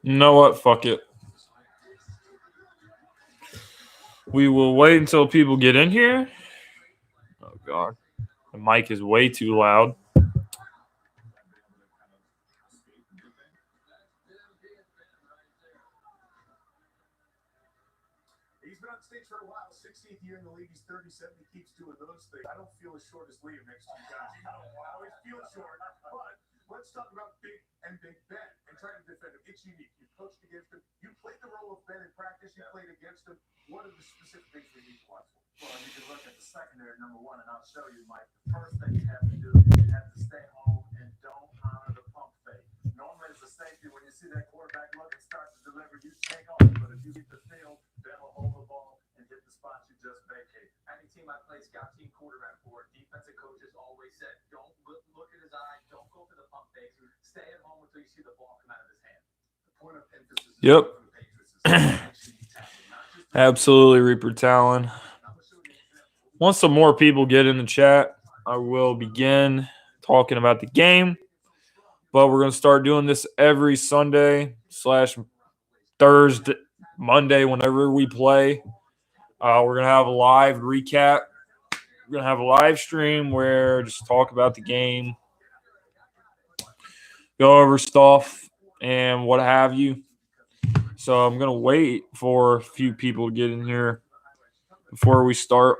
You know what? Fuck it. We will wait until people get in here. Oh, God. The mic is way too loud. He's been on stage for a while. 16th year in the league. He's 37. He keeps doing those things. I don't feel as short as Liam next to you guys. I always feel short. But let's talk about Big Ben and trying to defend him. It's unique. You coached against him. You played the role of Ben in practice. You played against him. What are the specific things we need to watch for? Well, you can look at the secondary, number one, and I'll show you, Mike. The first thing you have to do is you have to stay home and don't honor the pump fake. Normally, as a safety, when you see that quarterback look and starts to deliver, you take off. But if you get the field, Ben will hold the ball and hit the spot you just vacated. Any team I play scout team quarterback for, defensive coaches always said, don't look at his eye, don't go for the pump fakes, stay at home until you see the ball come out of his hand. The point of emphasis Yep. for the Patriots is actually tackling, not just Absolutely, Reaper Talon. Once some more people get in the chat, I will begin talking about the game. But we're going to start doing this every Sunday / Thursday, Monday, whenever we play. We're going to have a live recap. We're going to have a live stream where just talk about the game, go over stuff, and what have you. So I'm going to wait for a few people to get in here before we start.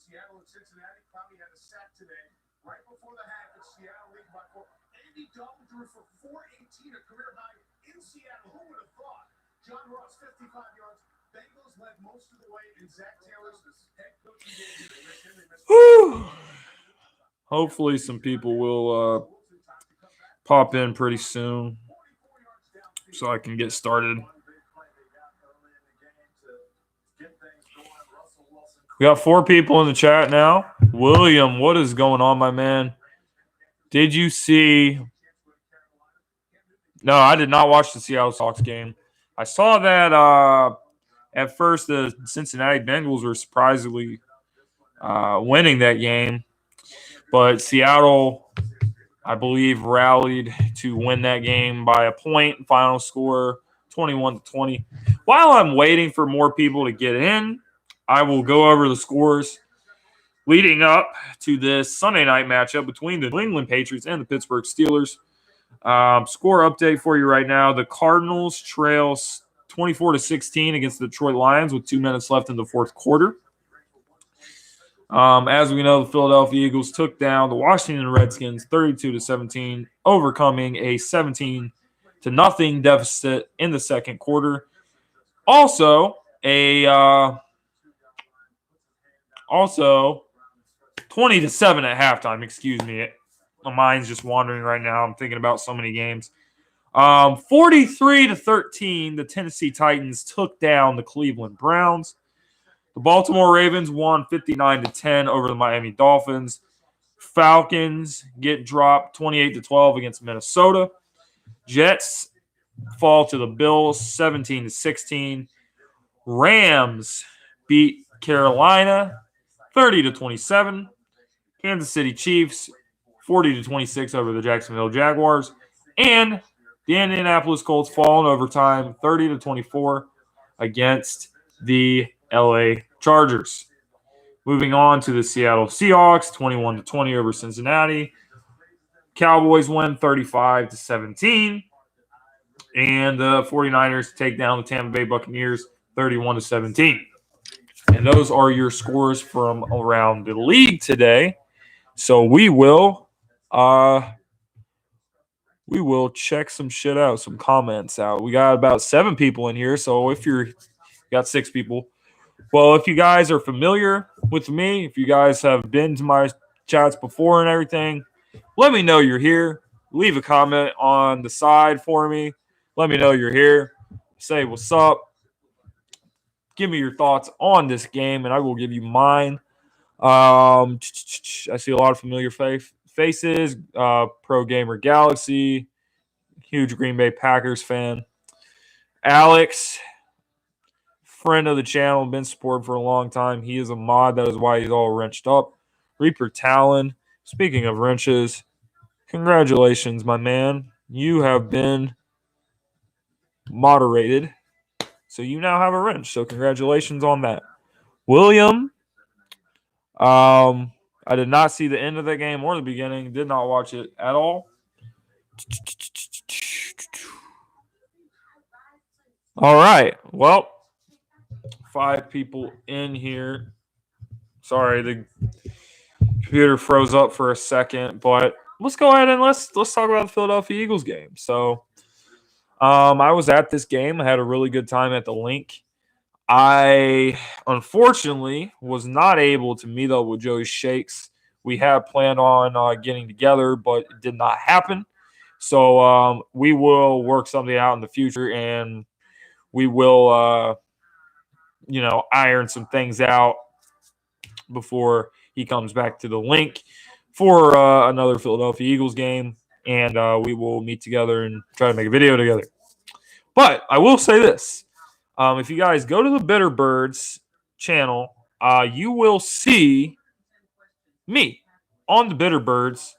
Seattle and Cincinnati. Clowney had a sack today. Right before the half, it's Seattle leading by 4. Andy Dalton threw for 418, a career high in Seattle. Who would have thought? John Ross, 55 yards. Bengals led most of the way, and Zach Taylor's head coaching game. They missed him. They missed Hopefully some people will pop in pretty soon so I can get started. We got 4 people in the chat now. William, what is going on, my man? Did you see? No, I did not watch the Seattle Sox game. I saw that at first the Cincinnati Bengals were surprisingly winning that game. But Seattle, I believe, rallied to win that game by a point. Final score 21-20. While I'm waiting for more people to get in, I will go over the scores leading up to this Sunday night matchup between the New England Patriots and the Pittsburgh Steelers. Score update for you right now. The Cardinals trail 24-16 against the Detroit Lions with 2 minutes left in the fourth quarter. As we know, the Philadelphia Eagles took down the Washington Redskins 32-17, overcoming a 17-0 deficit in the second quarter. Also 20-7 at halftime. Excuse me. My mind's just wandering right now. I'm thinking about so many games. 43-13, the Tennessee Titans took down the Cleveland Browns. The Baltimore Ravens won 59-10 over the Miami Dolphins. Falcons get dropped 28-12 against Minnesota. Jets fall to the Bills 17-16. Rams beat Carolina 30-27. Kansas City Chiefs 40-26 over the Jacksonville Jaguars. And the Indianapolis Colts fall in overtime 30-24 against the LA Chargers. Moving on to the Seattle Seahawks, 21-20 over Cincinnati. Cowboys win 35-17. And the 49ers take down the Tampa Bay Buccaneers 31-17. And those are your scores from around the league today. So we will check some shit out, some comments out. We got about 7 people in here. So if you got 6 people. Well, if you guys are familiar with me, if you guys have been to my chats before and everything, let me know you're here. Leave a comment on the side for me. Let me know you're here. Say what's up. Give me your thoughts on this game, and I will give you mine. I see a lot of familiar faces. Pro Gamer Galaxy, huge Green Bay Packers fan. Alex, friend of the channel, been supported for a long time. He is a mod. That is why he's all wrenched up. Reaper Talon, speaking of wrenches, congratulations, my man. You have been moderated. So you now have a wrench. So congratulations on that. William, I did not see the end of the game or the beginning. Did not watch it at all. All right. Well, 5 people in here. Sorry, the computer froze up for a second, but let's go ahead and let's talk about the Philadelphia Eagles game. So, I was at this game. I had a really good time at the link. I unfortunately was not able to meet up with Joey Shakes. We had planned on getting together, but it did not happen. So we will work something out in the future, and we will, iron some things out before he comes back to the link for another Philadelphia Eagles game, and we will meet together and try to make a video together. But I will say this. If you guys go to the Bitterbirds channel, you will see me on the Bitterbirds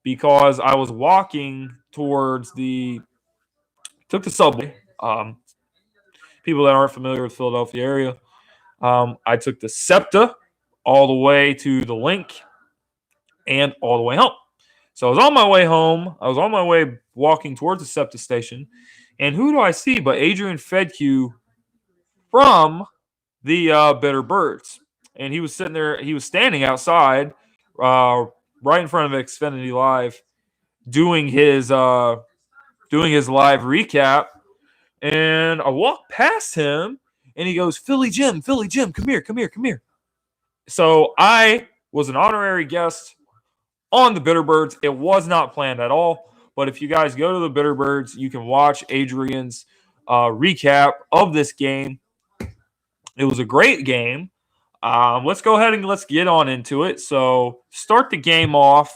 because I was walking towards took the subway. People that aren't familiar with the Philadelphia area, I took the SEPTA all the way to the link and all the way home. So I was on my way home. I was on my way walking towards the SEPTA station. And who do I see but Adrian Fedke from the Bitterbirds. And he was sitting there. He was standing outside right in front of Xfinity Live doing his live recap. And I walked past him, and he goes, Philly Jim, come here. So I was an honorary guest on the Bitterbirds. It was not planned at all. But if you guys go to the Bitterbirds, you can watch Adrian's recap of this game. It was a great game. Let's go ahead and let's get on into it. So start the game off.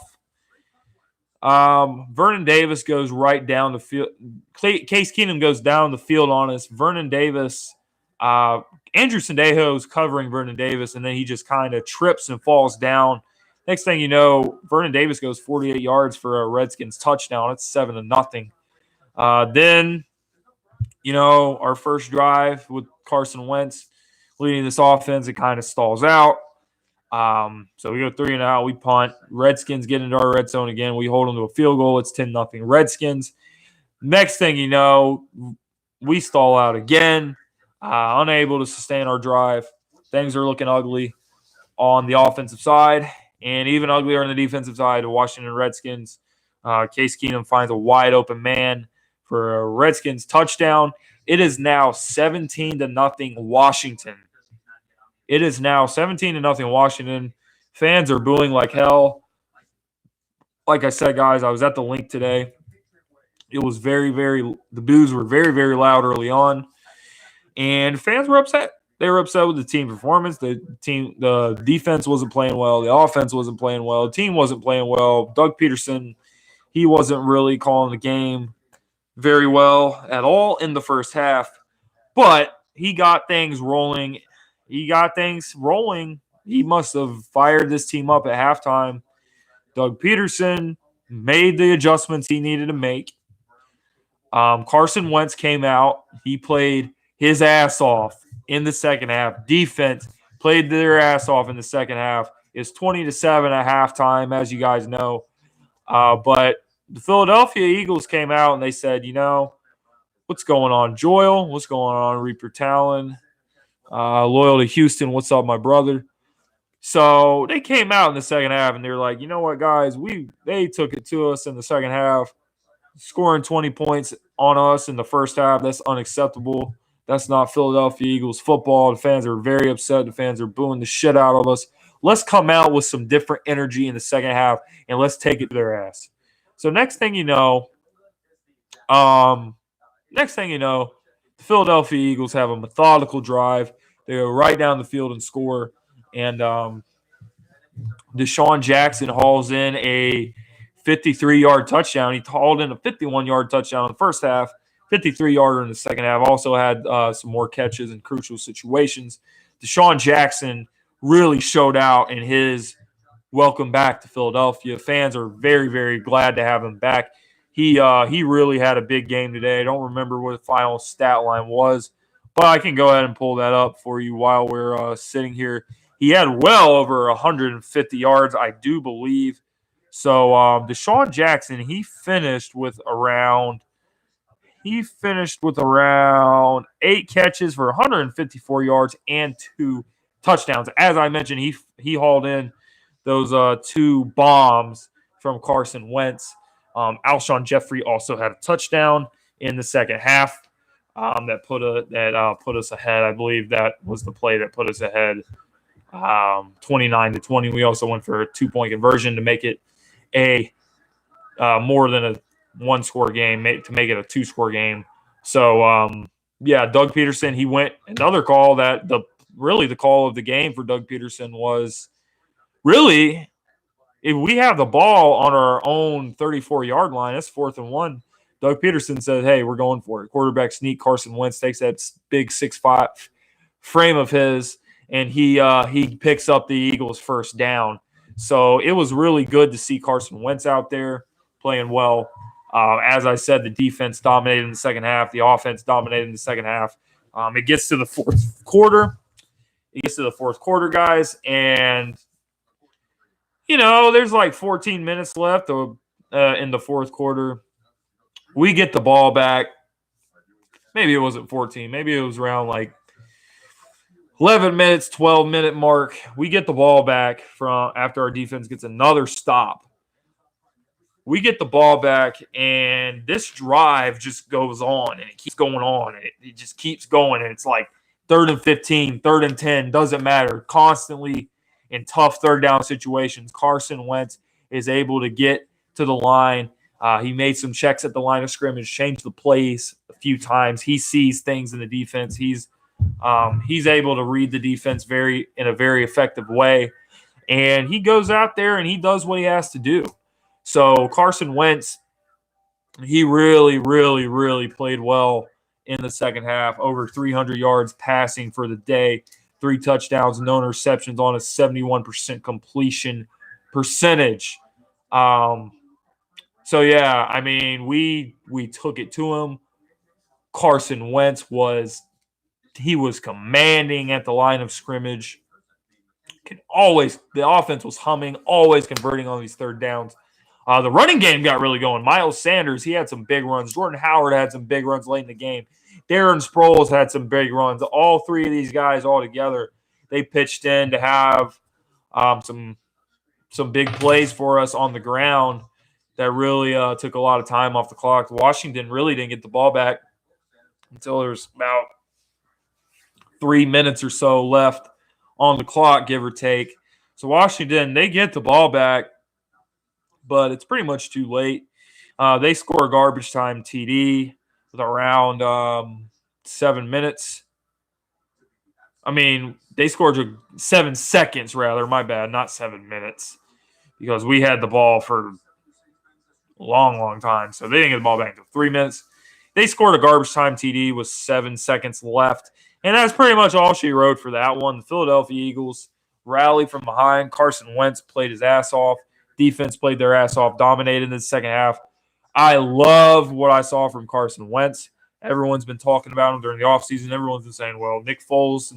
Vernon Davis goes right down the field. Case Keenum goes down the field on us. Vernon Davis, Andrew Sendejo's covering Vernon Davis, and then he just kind of trips and falls down. Next thing you know, Vernon Davis goes 48 yards for a Redskins touchdown. It's 7-0. Then, our first drive with Carson Wentz leading this offense, it kind of stalls out. So we go 3-and-out. We punt. Redskins get into our red zone again. We hold them to a field goal. It's 10-0 Redskins. Next thing you know, we stall out again, unable to sustain our drive. Things are looking ugly on the offensive side, and even uglier on the defensive side. The Washington Redskins. Case Keenum finds a wide open man for a Redskins touchdown. It is now 17-0 Washington. It is now 17-0 Washington. Fans are booing like hell. Like I said, guys, I was at the link today. It was the boos were very, very loud early on. And fans were upset. They were upset with the team performance. The defense wasn't playing well. The offense wasn't playing well. The team wasn't playing well. Doug Peterson, he wasn't really calling the game very well at all in the first half. But he got things rolling. He must have fired this team up at halftime. Doug Peterson made the adjustments he needed to make. Carson Wentz came out. He played his ass off in the second half. Defense played their ass off in the second half. It's 20-7 at halftime, as you guys know. But the Philadelphia Eagles came out and they said, what's going on, Joyle? What's going on, Reaper Talon? Loyal to Houston. What's up, my brother? So they came out in the second half and they're like, you know what, guys? They took it to us in the second half, scoring 20 points on us in the first half. That's unacceptable. That's not Philadelphia Eagles football. The fans are very upset. The fans are booing the shit out of us. Let's come out with some different energy in the second half and let's take it to their ass. So next thing you know, the Philadelphia Eagles have a methodical drive. They go right down the field and score. And Deshaun Jackson hauls in a 53-yard touchdown. He hauled in a 51-yard touchdown in the first half, 53-yarder in the second half. Also had some more catches in crucial situations. Deshaun Jackson really showed out in his welcome back to Philadelphia. Fans are very, very glad to have him back. He really had a big game today. I don't remember what the final stat line was, but I can go ahead and pull that up for you while we're sitting here. He had well over 150 yards, I do believe. So Deshaun Jackson, he finished with around 8 catches for 154 yards and 2 touchdowns. As I mentioned, he hauled in those 2 bombs from Carson Wentz. Alshon Jeffrey also had a touchdown in the second half that put us ahead. I believe that was the play that put us ahead, 29-20. We also went for a 2-point conversion to make it a more than a 1-score game, to make it a 2-score game. So Doug Peterson, he went another call that the call of the game for Doug Peterson was really, if we have the ball on our own 34-yard line, it's 4th and 1. Doug Peterson said, hey, we're going for it. Quarterback sneak. Carson Wentz takes that big 6'5" frame of his, and he picks up the Eagles' first down. So it was really good to see Carson Wentz out there playing well. As I said, the defense dominated in the second half. The offense dominated in the second half. It gets to the fourth quarter. Guys, and there's like 14 minutes left in the fourth quarter. We get the ball back. Maybe it wasn't 14. Maybe it was around like 11 minutes, 12-minute mark. We get the ball back from after our defense gets another stop. We get the ball back, and this drive just goes on, and it keeps going on. It just keeps going, and it's like 3rd and 15, 3rd and 10, doesn't matter. Constantly in tough third-down situations, Carson Wentz is able to get to the line. He made some checks at the line of scrimmage, changed the plays a few times. He sees things in the defense. He's able to read the defense in a very effective way, and he goes out there and he does what he has to do. So Carson Wentz, he really, really, really played well in the second half. Over 300 yards passing for the day, 3 touchdowns, no interceptions on a 71% completion percentage. So yeah, I mean, we took it to him. Carson Wentz was commanding at the line of scrimmage. The offense was humming, always converting on these third downs. The running game got really going. Miles Sanders, he had some big runs. Jordan Howard had some big runs late in the game. Darren Sproles had some big runs. All 3 of these guys all together, they pitched in to have some big plays for us on the ground that really took a lot of time off the clock. Washington really didn't get the ball back until there was about 3 minutes or so left on the clock, give or take. So Washington, they get the ball back, but it's pretty much too late. They score a garbage time TD with around 7 minutes. I mean, they scored 7 seconds, rather. My bad, not 7 minutes, because we had the ball for a long, long time. So they didn't get the ball back until 3 minutes. They scored a garbage time TD with 7 seconds left. And that's pretty much all she wrote for that one. The Philadelphia Eagles rallied from behind. Carson Wentz played his ass off. Defense played their ass off, dominated in the second half. I love what I saw from Carson Wentz. Everyone's been talking about him during the offseason. Everyone's been saying, well, Nick Foles.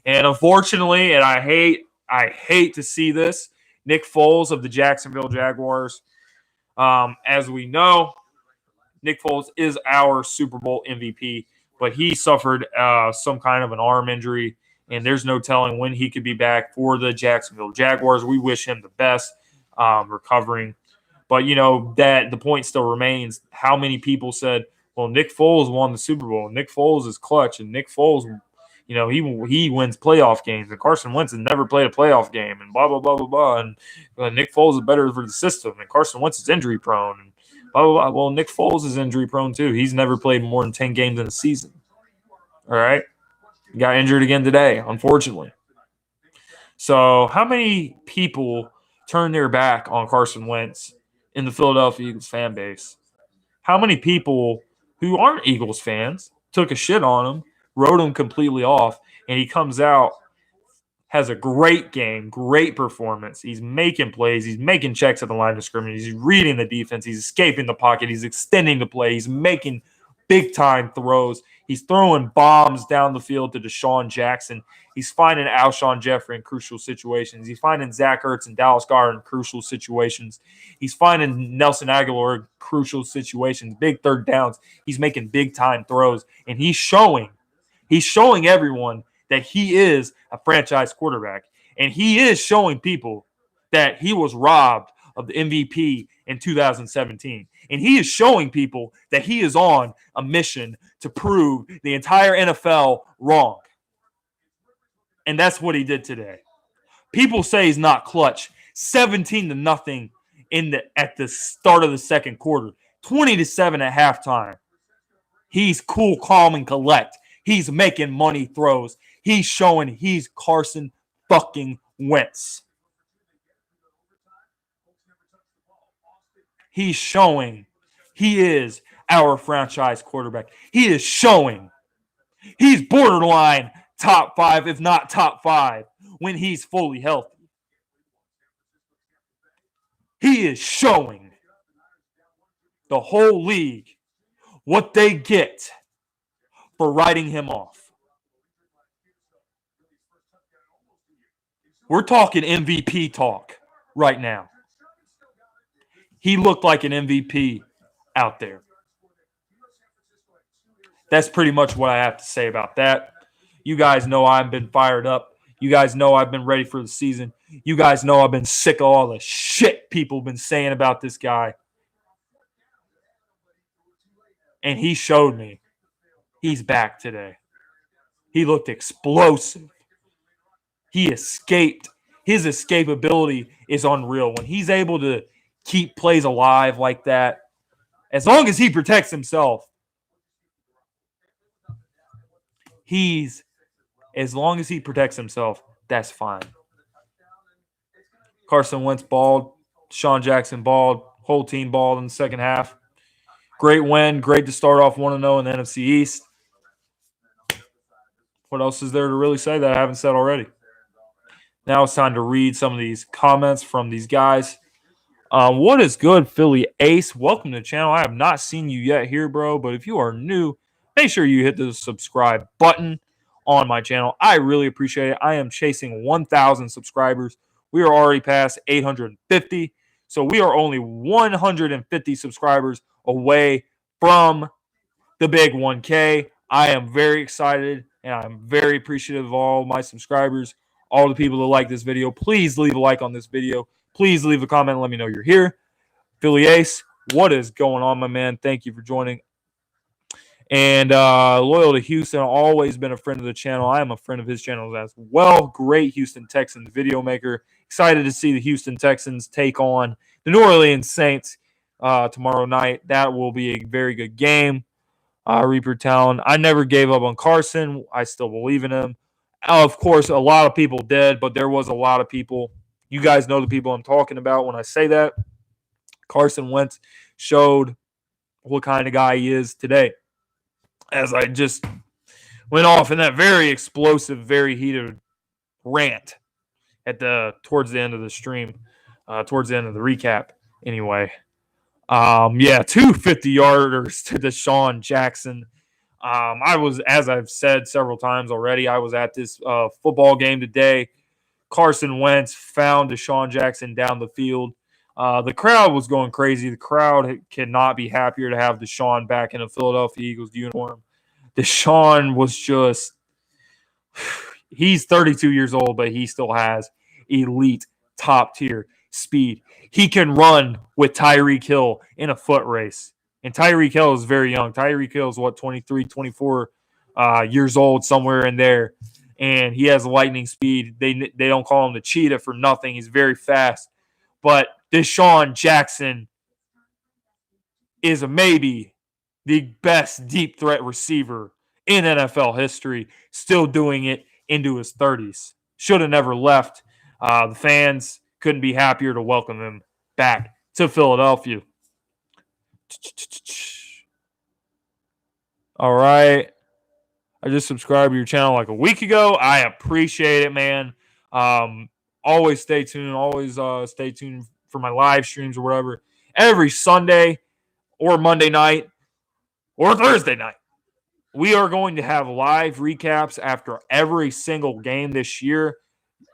And unfortunately, and I hate to see this, Nick Foles of the Jacksonville Jaguars. As we know, Nick Foles is our Super Bowl MVP, but he suffered some kind of an arm injury, and there's no telling when he could be back for the Jacksonville Jaguars. We wish him the best recovering. But, that the point still remains. How many people said, well, Nick Foles won the Super Bowl. Nick Foles is clutch, and Nick Foles, he wins playoff games, and Carson Wentz has never played a playoff game, and blah, blah, blah, blah, blah. And Nick Foles is better for the system, and Carson Wentz is injury prone, and blah, blah, blah. Well, Nick Foles is injury prone too. He's never played more than 10 games in a season. All right? He got injured again today, unfortunately. So how many people turned their back on Carson Wentz in the Philadelphia Eagles fan base? How many people who aren't Eagles fans took a shit on him, wrote him completely off, and he comes out has a great game, great performance. He's making plays. He's making checks at the line of scrimmage. He's reading the defense. He's escaping the pocket. He's extending the play. He's making big-time throws. He's throwing bombs down the field to Deshaun Jackson. He's finding Alshon Jeffrey in crucial situations. He's finding Zach Ertz and Dallas Goedert in crucial situations. He's finding Nelson Aguilar in crucial situations, big third downs. He's making big-time throws, and he's showing everyone that he is a franchise quarterback. And he is showing people that he was robbed of the MVP in 2017. And he is showing people that he is on a mission to prove the entire NFL wrong. And that's what he did today. People say he's not clutch. 17-0 at the start of the second quarter. 20-7 at halftime. He's cool, calm, and collect. He's making money throws. He's showing he's Carson fucking Wentz. He's showing he is our franchise quarterback. He is showing he's borderline top 5, if not top 5, when he's fully healthy. He is showing the whole league what they get for writing him off. We're talking MVP talk right now. He looked like an MVP out there. That's pretty much what I have to say about that. You guys know I've been fired up. You guys know I've been ready for the season. You guys know I've been sick of all the shit people have been saying about this guy. And he showed me he's back today. He looked explosive. He escaped. His escapability is unreal. When he's able to keep plays alive like that, as long as he protects himself, that's fine. Carson Wentz balled. Deshaun Jackson balled. Whole team balled in the second half. Great win. Great to start off 1-0 in the NFC East. What else is there to really say that I haven't said already? Now it's time to read some of these comments from these guys. What is good, Philly Ace? Welcome to the channel. I have not seen you yet here, bro, but if you are new, make sure you hit the subscribe button on my channel. I really appreciate it. I am chasing 1,000 subscribers. We are already past 850, so we are only 150 subscribers away from the big 1K. I am very excited, and I'm very appreciative of all my subscribers, all the people that like this video. Please leave a like on this video. Please leave a comment and let me know you're here. Philly Ace, what is going on, my man? Thank you for joining. And loyal to Houston, always been a friend of the channel. I am a friend of his channel as well. Great Houston Texans video maker. Excited to see the Houston Texans take on the New Orleans Saints tomorrow night. That will be a very good game. Reaper Town, I never gave up on Carson. I still believe in him. Of course, a lot of people did, but there was a lot of people. You guys know the people I'm talking about when I say that. Carson Wentz showed what kind of guy he is today. As I just went off in that very explosive, very heated rant towards the end of the stream, towards the end of the recap. Anyway, 2 50-yarders to Deshaun Jackson. I was, as I've said several times already, I was at this football game today. Carson Wentz found Deshaun Jackson down the field. The crowd was going crazy. The crowd cannot be happier to have Deshaun back in a Philadelphia Eagles uniform. Deshaun was just – he's 32 years old, but he still has elite top-tier speed. He can run with Tyreek Hill in a foot race. And Tyreek Hill is very young. Tyreek Hill is, 23, 24 years old, somewhere in there. And he has lightning speed. They don't call him the cheetah for nothing. He's very fast. But Deshaun Jackson is maybe the best deep threat receiver in NFL history, still doing it into his 30s. Should have never left. The fans couldn't be happier to welcome him back to Philadelphia. All right. I just subscribed to your channel like a week ago. I appreciate it, man. Always stay tuned. Always stay tuned for my live streams or whatever. Every Sunday or Monday night or Thursday night, we are going to have live recaps after every single game this year.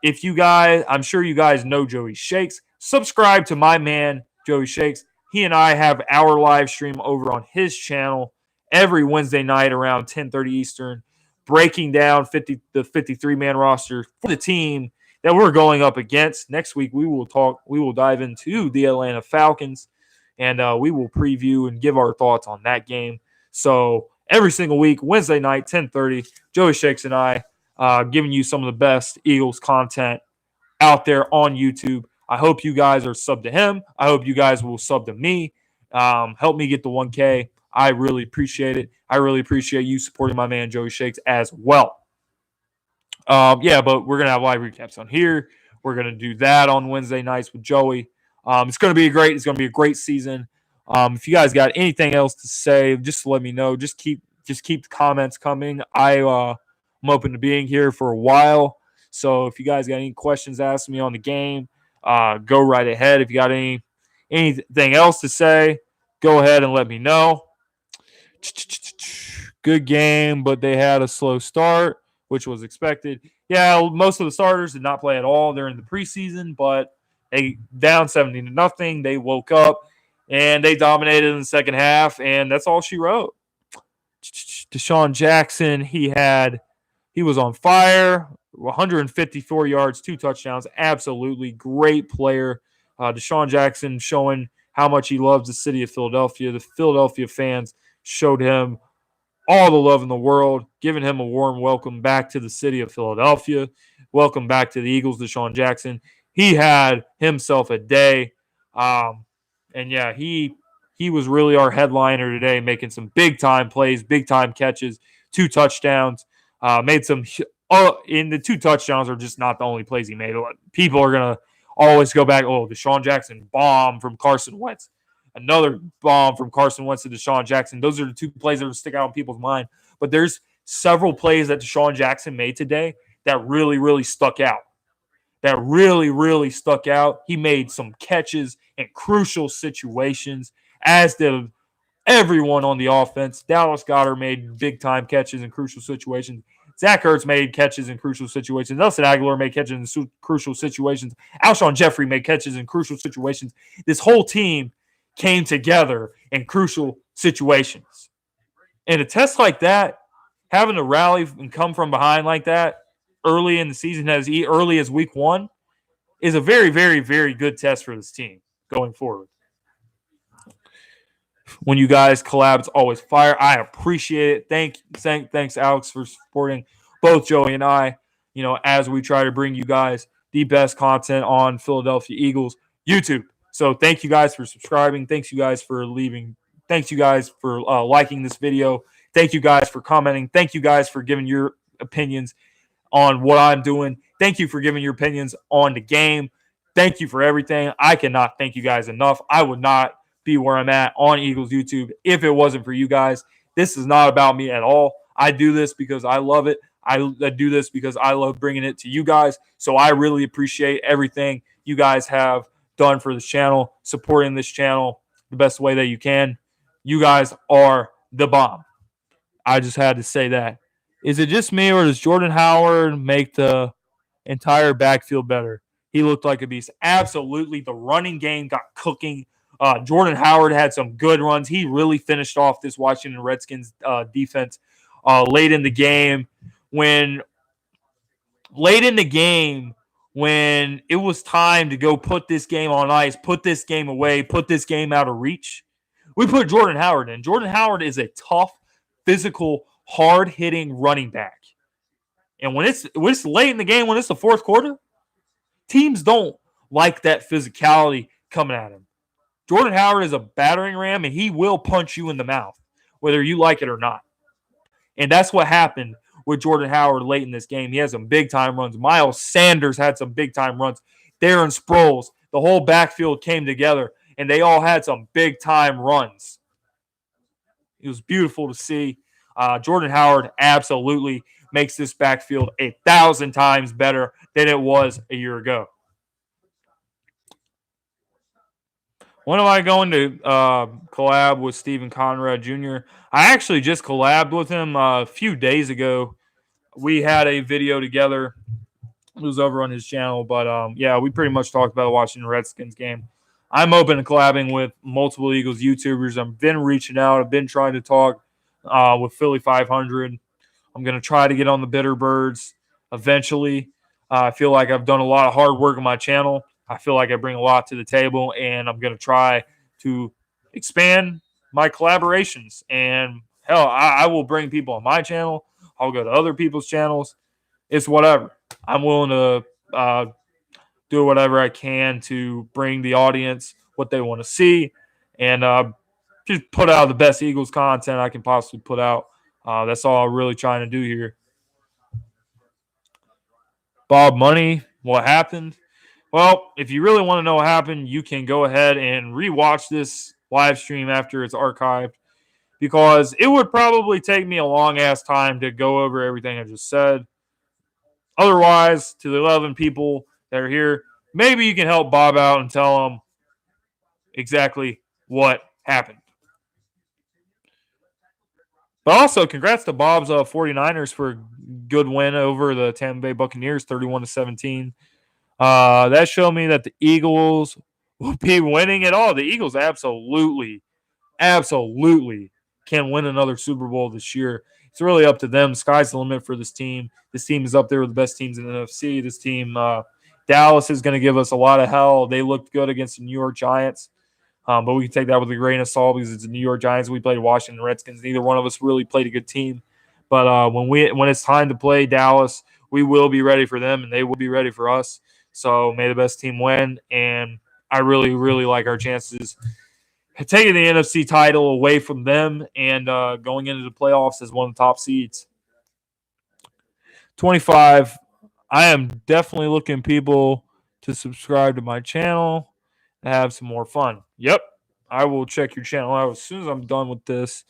If you guys, I'm sure you guys know Joey Shakes. Subscribe to my man, Joey Shakes. He and I have our live stream over on his channel every Wednesday night around 10:30 Eastern, breaking down the 53-man roster for the team that we're going up against. Next week, we will dive into the Atlanta Falcons, and we will preview and give our thoughts on that game. So every single week, Wednesday night, 10:30, Joey Shakes and I giving you some of the best Eagles content out there on YouTube. I hope you guys are subbed to him. I hope you guys will sub to me. Help me get the 1K. I really appreciate it. I really appreciate you supporting my man Joey Shakes as well. But we're going to have live recaps on here. We're going to do that on Wednesday nights with Joey. It's going to be a great season. If you guys got anything else to say, just let me know. Just keep the comments coming. I'm open to being here for a while. So if you guys got any questions, ask me on the game. Go right ahead. If you got anything else to say, go ahead and let me know. Good game, but they had a slow start, which was expected. Yeah, most of the starters did not play at all during the preseason, but they down 70-0. They woke up and they dominated in the second half, and that's all she wrote. Deshaun Jackson, he was on fire. 154 yards, 2 touchdowns. Absolutely great player. Deshaun Jackson showing how much he loves the city of Philadelphia. The Philadelphia fans showed him all the love in the world, giving him a warm welcome back to the city of Philadelphia. Welcome back to the Eagles, Deshaun Jackson. He had himself a day. He was really our headliner today, making some big-time plays, big-time catches, 2 touchdowns. Made some in the 2 touchdowns are just not the only plays he made. People are going to always go back, Deshaun Jackson bomb from Carson Wentz. Another bomb from Carson Wentz to Deshaun Jackson. Those are the 2 plays that will stick out in people's mind. But there's several plays that Deshaun Jackson made today that really, really stuck out. He made some catches in crucial situations, as did everyone on the offense. Dallas Goedert made big-time catches in crucial situations. Zach Ertz made catches in crucial situations. Nelson Aguilar made catches in crucial situations. Alshon Jeffrey made catches in crucial situations. This whole team came together in crucial situations. And a test like that, having to rally and come from behind like that early in the season, as early as week 1, is a very, very, very good test for this team going forward. When you guys collab, it's always fire. I appreciate it. Thanks, Alex, for supporting both Joey and I, as we try to bring you guys the best content on Philadelphia Eagles YouTube. So thank you guys for subscribing. Thanks you guys for leaving. Thanks you guys for liking this video. Thank you guys for commenting. Thank you guys for giving your opinions on what I'm doing. Thank you for giving your opinions on the game. Thank you for everything. I cannot thank you guys enough. I would not be where I'm at on Eagles YouTube if it wasn't for you guys. This is not about me at all. I do this because I love it. I do this because I love bringing it to you guys. So I really appreciate everything you guys have done for this channel, supporting this channel the best way that you can. You guys are the bomb. I just had to say that. Is it just me, or does Jordan Howard make the entire backfield better? He looked like a beast. Absolutely. The running game got cooking. Jordan Howard had some good runs. He really finished off this Washington Redskins defense late in the game when it was time to go put this game on ice, put this game away, put this game out of reach. We put Jordan Howard in. Jordan Howard is a tough, physical, hard-hitting running back. And when it's late in the game, when it's the 4th quarter, teams don't like that physicality coming at him. Jordan Howard is a battering ram, and he will punch you in the mouth, whether you like it or not. And that's what happened with Jordan Howard late in this game. He had some big-time runs. Miles Sanders had some big-time runs. Darren Sproles, the whole backfield came together, and they all had some big-time runs. It was beautiful to see. Jordan Howard absolutely makes this backfield 1,000 times better than it was a year ago. When am I going to collab with Stephen Conrad Jr.? I actually just collabed with him a few days ago. We had a video together. It was over on his channel, but yeah, we pretty much talked about the Washington Redskins game. I'm open to collabing with multiple Eagles YouTubers. I've been reaching out. I've been trying to talk with Philly 500. I'm going to try to get on the Bitter Birds eventually. I feel like I've done a lot of hard work on my channel. I feel like I bring a lot to the table, and I'm going to try to expand my collaborations. And hell, I will bring people on my channel. I'll go to other people's channels. It's whatever. I'm willing to do whatever I can to bring the audience what they want to see, and just put out the best Eagles content I can possibly put out. That's all I'm really trying to do here. Bob Money, what happened? Well, if you really want to know what happened, you can go ahead and rewatch this live stream after it's archived, because it would probably take me a long-ass time to go over everything I just said. Otherwise, to the 11 people that are here, maybe you can help Bob out and tell him exactly what happened. But also, congrats to Bob's 49ers for a good win over the Tampa Bay Buccaneers, 31-17. That showed me that the Eagles will be winning it all. The Eagles absolutely can win another Super Bowl this year. It's really up to them. Sky's the limit for this team. This team is up there with the best teams in the NFC. This team, Dallas, is going to give us a lot of hell. They looked good against the New York Giants. But we can take that with a grain of salt because it's the New York Giants. We played Washington Redskins. Neither one of us really played a good team. But when it's time to play Dallas, we will be ready for them, and they will be ready for us. So may the best team win. And I really, really like our chances taking the NFC title away from them and going into the playoffs as one of the top seeds. 25, I am definitely looking people to subscribe to my channel and have some more fun. Yep, I will check your channel out as soon as I'm done with this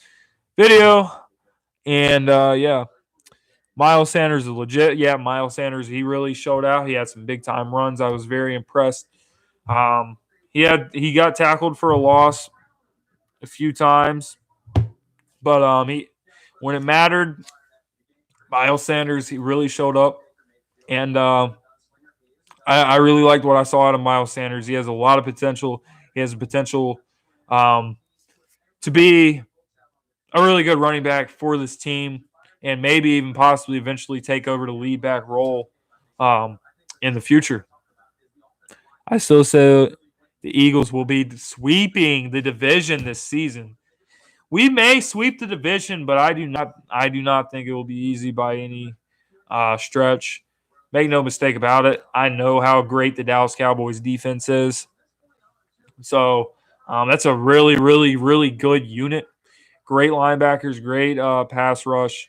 video. And yeah, Miles Sanders is legit. Yeah, Miles Sanders, he really showed out. He had some big-time runs. I was very impressed. He got tackled for a loss a few times, but when it mattered, Miles Sanders, he really showed up. And I really liked what I saw out of Miles Sanders. He has a lot of potential. He has the potential to be a really good running back for this team, and maybe even possibly eventually take over the lead back role in the future. I still say the Eagles will be sweeping the division this season. We may sweep the division, but I do not think it will be easy by any stretch. Make no mistake about it. I know how great the Dallas Cowboys defense is. So that's a really, really, really good unit. Great linebackers, great pass rush.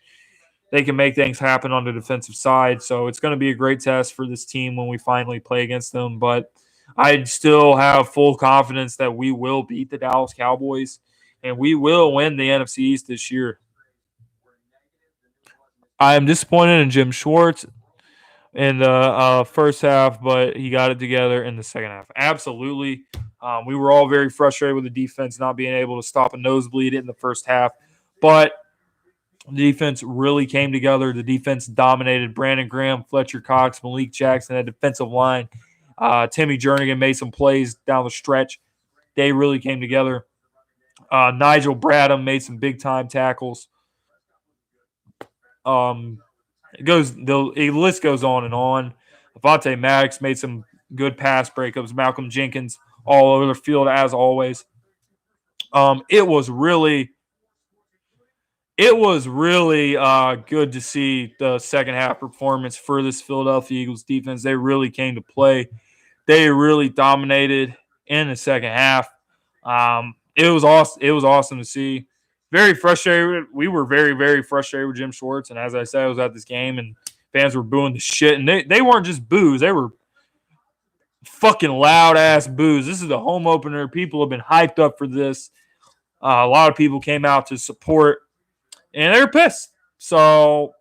They can make things happen on the defensive side. So it's going to be a great test for this team when we finally play against them. But I still have full confidence that we will beat the Dallas Cowboys and we will win the NFC East this year. I am disappointed in Jim Schwartz in the first half, but he got it together in the second half. Absolutely. We were all very frustrated with the defense not being able to stop a nosebleed in the first half, but the defense really came together. The defense dominated. Brandon Graham, Fletcher Cox, Malik Jackson, that defensive line. Timmy Jernigan made some plays down the stretch. They really came together. Nigel Bradham made some big-time tackles. The list goes on and on. Avonte Maddox made some good pass breakups. Malcolm Jenkins all over the field as always. It was really good to see the second half performance for this Philadelphia Eagles defense. They really came to play. They really dominated in the second half. It was awesome. It was awesome to see. Very frustrated. We were very, very frustrated with Jim Schwartz. And as I said, I was at this game and fans were booing the shit. And they weren't just boos. They were fucking loud-ass boos. This is the home opener. People have been hyped up for this. A lot of people came out to support, and they were pissed. So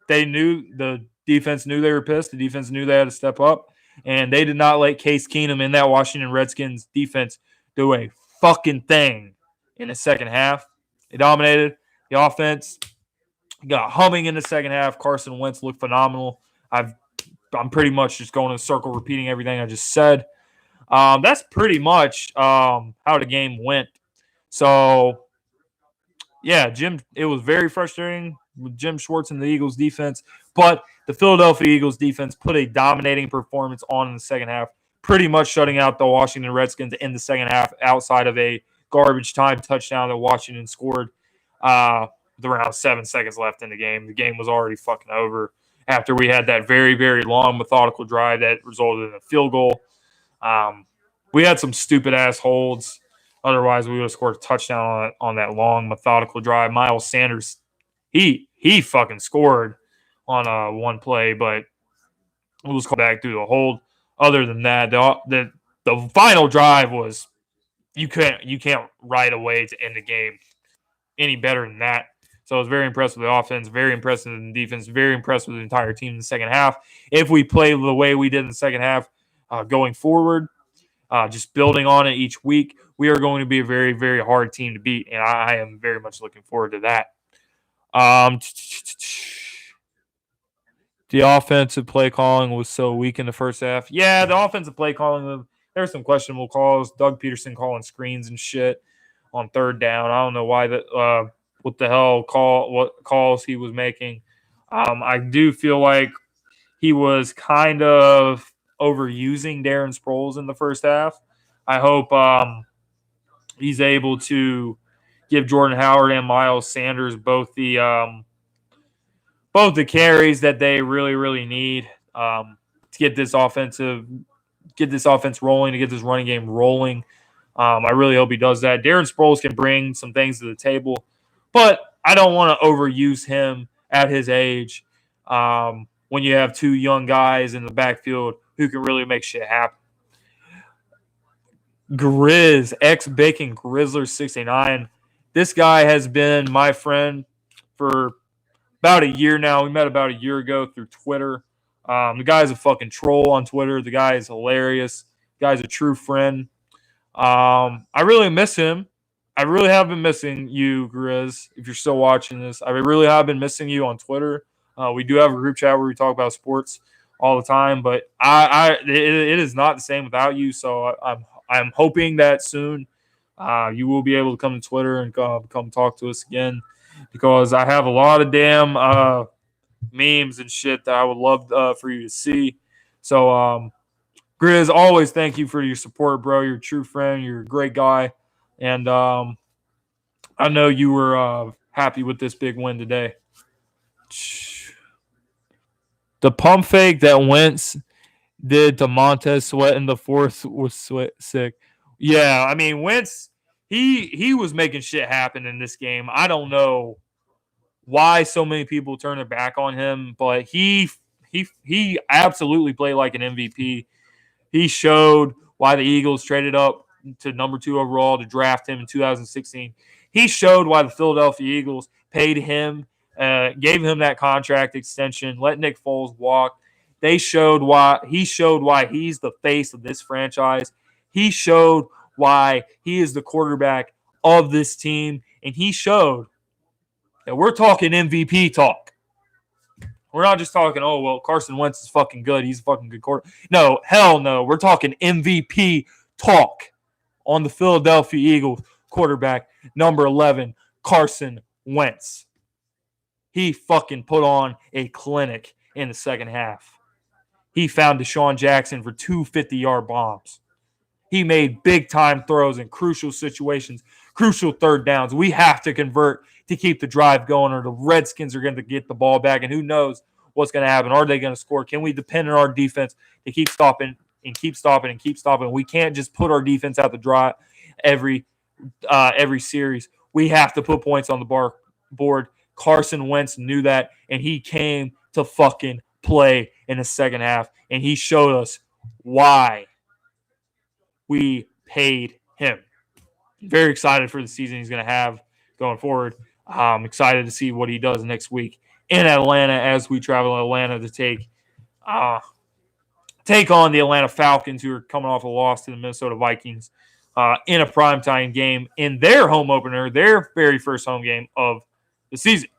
the defense knew they were pissed. The defense knew they had to step up, and they did not let Case Keenum in that Washington Redskins defense do a fucking thing in the second half. They dominated the offense. Got humming in the second half. Carson Wentz looked phenomenal. I'm pretty much just going in a circle, repeating everything I just said. That's pretty much how the game went. So, yeah, it was very frustrating with Jim Schwartz and the Eagles defense, but the Philadelphia Eagles defense put a dominating performance on in the second half, pretty much shutting out the Washington Redskins in the second half outside of a garbage time touchdown that Washington scored with around 7 seconds left in the game. The game was already fucking over after we had that very, very long methodical drive that resulted in a field goal. We had some stupid-ass holds. Otherwise, we would have scored a touchdown on that long, methodical drive. Miles Sanders, he fucking scored on one play, but it was called back due to a hold. Other than that, the final drive was you can't right away to end the game any better than that. So I was very impressed with the offense, very impressed with the defense, very impressed with the entire team in the second half. If we play the way we did in the second half going forward, just building on it each week, we are going to be a very, very hard team to beat, and I am very much looking forward to that. The offensive play calling was so weak in the first half. Yeah, the offensive play calling, there were some questionable calls. Doug Peterson calling screens and shit on third down. I don't know why what the hell what calls he was making. I do feel like he was kind of overusing Darren Sproles in the first half. I hope he's able to give Jordan Howard and Miles Sanders both the carries that they really, really need to get this offense rolling, to get this running game rolling. I really hope he does that. Darren Sproles can bring some things to the table, but I don't want to overuse him at his age when you have two young guys in the backfield who can really make shit happen. Grizz, ex-Bacon Grizzler 69. This guy has been my friend for about a year now. We met about a year ago through Twitter. The guy's a fucking troll on Twitter. The guy is hilarious. The guy's a true friend. I really miss him. I really have been missing you, Grizz, if you're still watching this. I really have been missing you on Twitter. We do have a group chat where we talk about sports all the time, but it is not the same without you. So I'm hoping that soon you will be able to come to Twitter and come talk to us again, because I have a lot of damn memes and shit that I would love for you to see. So, Grizz, always thank you for your support, bro. You're a true friend. You're a great guy. And I know you were happy with this big win today. The pump fake that Wentz did to Montez Sweat in the fourth was sick. Yeah, I mean, Wentz, he was making shit happen in this game. I don't know why so many people turn their back on him, but he absolutely played like an MVP. He showed why the Eagles traded up to number 2 overall to draft him in 2016. He showed why the Philadelphia Eagles paid him, gave him that contract extension, let Nick Foles walk. He showed why he's the face of this franchise. He showed why he is the quarterback of this team, and he showed that we're talking MVP talk. We're not just talking, oh, well, Carson Wentz is fucking good. He's a fucking good quarterback. No, hell no. We're talking MVP talk on the Philadelphia Eagles quarterback, number 11, Carson Wentz. He fucking put on a clinic in the second half. He found Deshaun Jackson for 2 50-yard bombs. He made big-time throws in crucial situations, crucial third downs. We have to convert to keep the drive going, or the Redskins are going to get the ball back, and who knows what's going to happen. Are they going to score? Can we depend on our defense to keep stopping and keep stopping and keep stopping? We can't just put our defense out the drive every series. We have to put points on the board. Carson Wentz knew that, and he came to fucking play in the second half, and he showed us why we paid him. Very excited for the season he's going to have going forward. I'm excited to see what he does next week in Atlanta as we travel to Atlanta to take on the Atlanta Falcons, who are coming off a loss to the Minnesota Vikings in a primetime game in their home opener, their very first home game of the season.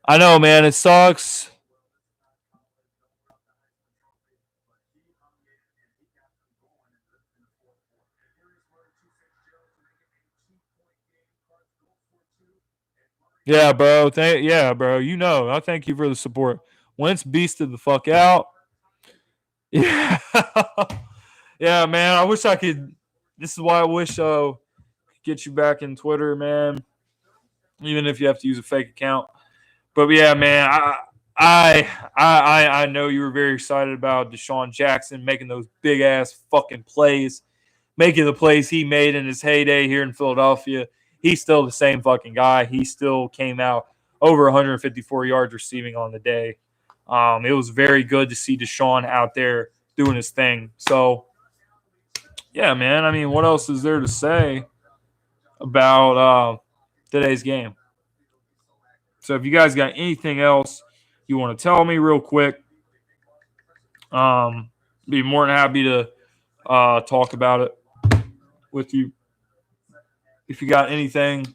I know, man, it sucks. Yeah, bro. Bro. You know, I thank you for the support. Wentz beasted the fuck out. Yeah. Yeah, man. I wish I could. This is why I wish get you back in Twitter, man. Even if you have to use a fake account. But yeah, man, I know you were very excited about Deshaun Jackson making those big ass fucking plays, making the plays he made in his heyday here in Philadelphia. He's still the same fucking guy. He still came out over 154 yards receiving on the day. It was very good to see Deshaun out there doing his thing. So, yeah, man. I mean, what else is there to say about today's game? So, if you guys got anything else you want to tell me real quick, be more than happy to talk about it with you. If you got anything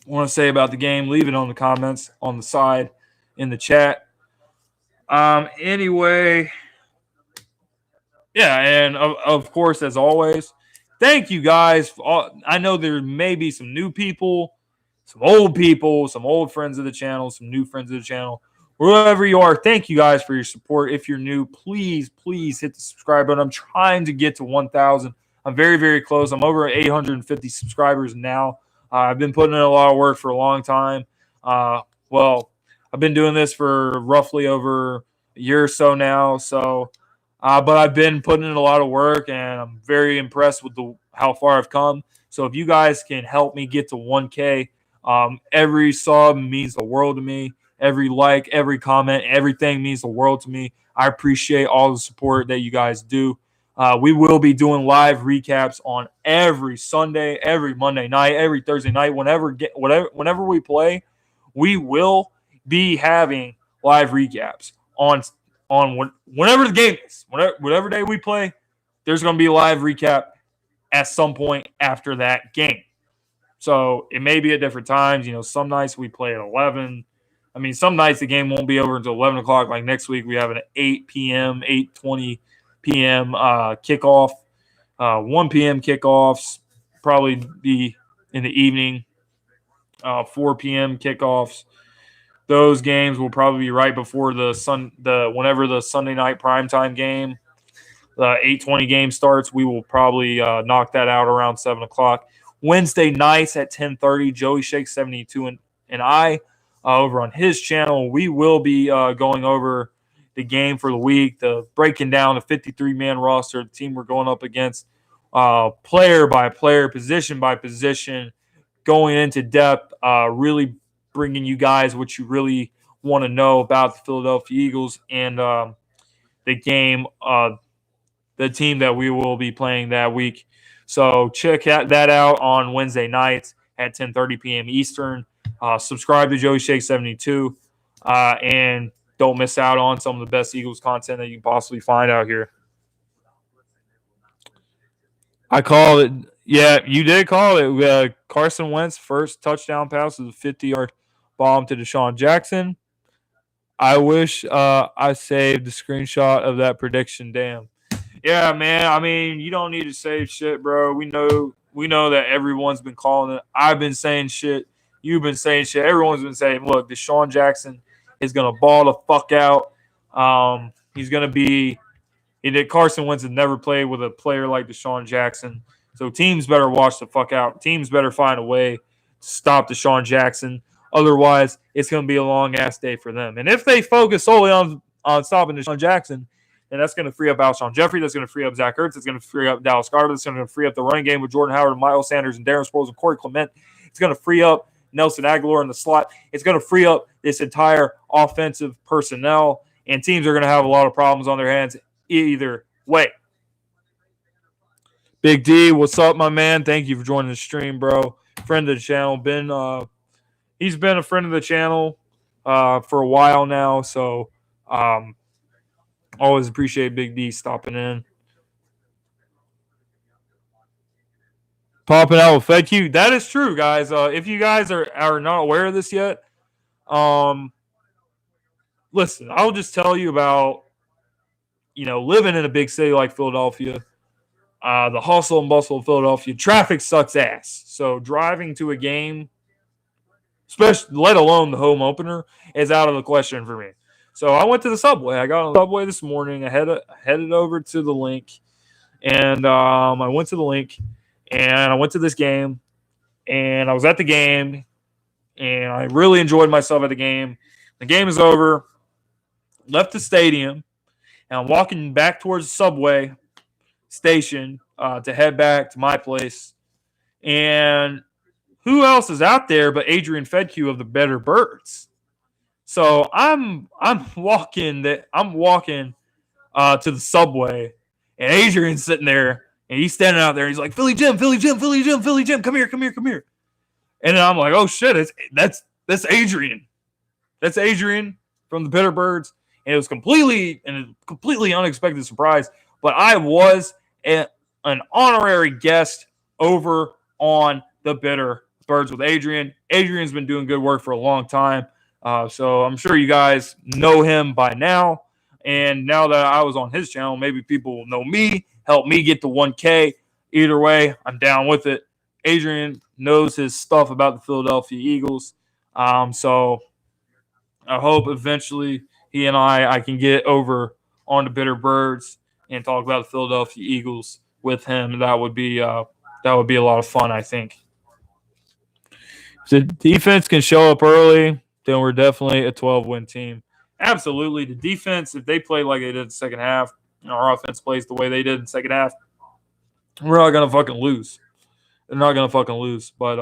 want to say about the game, leave it on the comments on the side in the chat. Anyway, yeah, and of course, as always, thank you guys. I know there may be some new people, some old friends of the channel, some new friends of the channel. Wherever you are, thank you guys for your support. If you're new, please hit the subscribe button. I'm trying to get to 1,000. I'm very, very close. I'm over 850 subscribers now. I've been putting in a lot of work for a long time. Well, I've been doing this for roughly over a year or so now. So, but I've been putting in a lot of work, and I'm very impressed with how far I've come. So if you guys can help me get to 1K, every sub means the world to me. Every like, every comment, everything means the world to me. I appreciate all the support that you guys do. We will be doing live recaps on every Sunday, every Monday night, every Thursday night. Whenever we play, we will be having live recaps on whenever the game is. Whatever day we play, there's going to be a live recap at some point after that game. So it may be at different times. You know, some nights we play at 11. I mean, some nights the game won't be over until 11 o'clock. Like next week, we have an 8 p.m., 8:20 p.m. Kickoff, 1 p.m. kickoffs, probably be in the evening, 4 p.m. kickoffs. Those games will probably be right before whenever the Sunday night primetime game, the 8:20 game starts. We will probably knock that out around 7 o'clock. Wednesday nights at 10:30, Joey Shake 72 and I over on his channel, we will be going over the game for the week, breaking down the 53-man roster, the team we're going up against, player by player, position by position, going into depth, really bringing you guys what you really want to know about the Philadelphia Eagles and the game, the team that we will be playing that week. So check that out on Wednesday nights at 10:30 p.m. Eastern. Subscribe to Joey Shake 72 and don't miss out on some of the best Eagles content that you can possibly find out here. I called it. Yeah, you did call it. Carson Wentz first touchdown pass was a 50-yard bomb to Deshaun Jackson. I wish I saved the screenshot of that prediction. Damn. Yeah, man. I mean, you don't need to save shit, bro. We know that everyone's been calling it. I've been saying shit. You've been saying shit. Everyone's been saying, look, Deshaun Jackson is going to ball the fuck out. He's going to be – Carson Wentz has never played with a player like Deshaun Jackson. So teams better watch the fuck out. Teams better find a way to stop Deshaun Jackson. Otherwise, it's going to be a long-ass day for them. And if they focus solely on stopping Deshaun Jackson, and that's going to free up Alshon Jeffrey. That's going to free up Zach Ertz. That's going to free up Dallas Goedert. That's going to free up the running game with Jordan Howard and Miles Sanders and Darren Sproles and Corey Clement. It's going to free up Nelson Aguilar in the slot. It's going to free up this entire offensive personnel, and teams are going to have a lot of problems on their hands either way. Big D, what's up, my man? Thank you for joining the stream, bro. Friend of the channel. he's been a friend of the channel for a while now. So always appreciate Big D stopping in. Popping out with FedQ. That is true, guys. If you guys are not aware of this yet, listen, I'll just tell you about, living in a big city like Philadelphia, the hustle and bustle of Philadelphia. Traffic sucks ass. So driving to a game, especially let alone the home opener, is out of the question for me. So I went to the subway. I got on the subway this morning. I headed over to the link, and I went to the link, and I went to this game, and I was at the game, and I really enjoyed myself at the game. The game is over. Left the stadium, and I'm walking back towards the subway station to head back to my place. And who else is out there but Adrian Fedke of the Better Birds? So I'm walking to the subway, and Adrian's sitting there, and he's standing out there. And he's like, Philly Jim, Philly Jim, Philly Jim, Philly Jim, come here. And then I'm like, oh shit, that's Adrian. That's Adrian from the Better Birds. And it was completely unexpected surprise. But I was an honorary guest over on the Better Birds with Adrian. Adrian's been doing good work for a long time. So I'm sure you guys know him by now. And now that I was on his channel, maybe people will know me, help me get to 1K. Either way, I'm down with it. Adrian knows his stuff about the Philadelphia Eagles. So I hope eventually he and I can get over on the Bitter Birds and talk about the Philadelphia Eagles with him. That would be a lot of fun, I think. If the defense can show up early, then we're definitely a 12-win team. Absolutely. The defense, if they play like they did in the second half, and our offense plays the way they did in the second half, we're not going to fucking lose. They're not going to fucking lose. But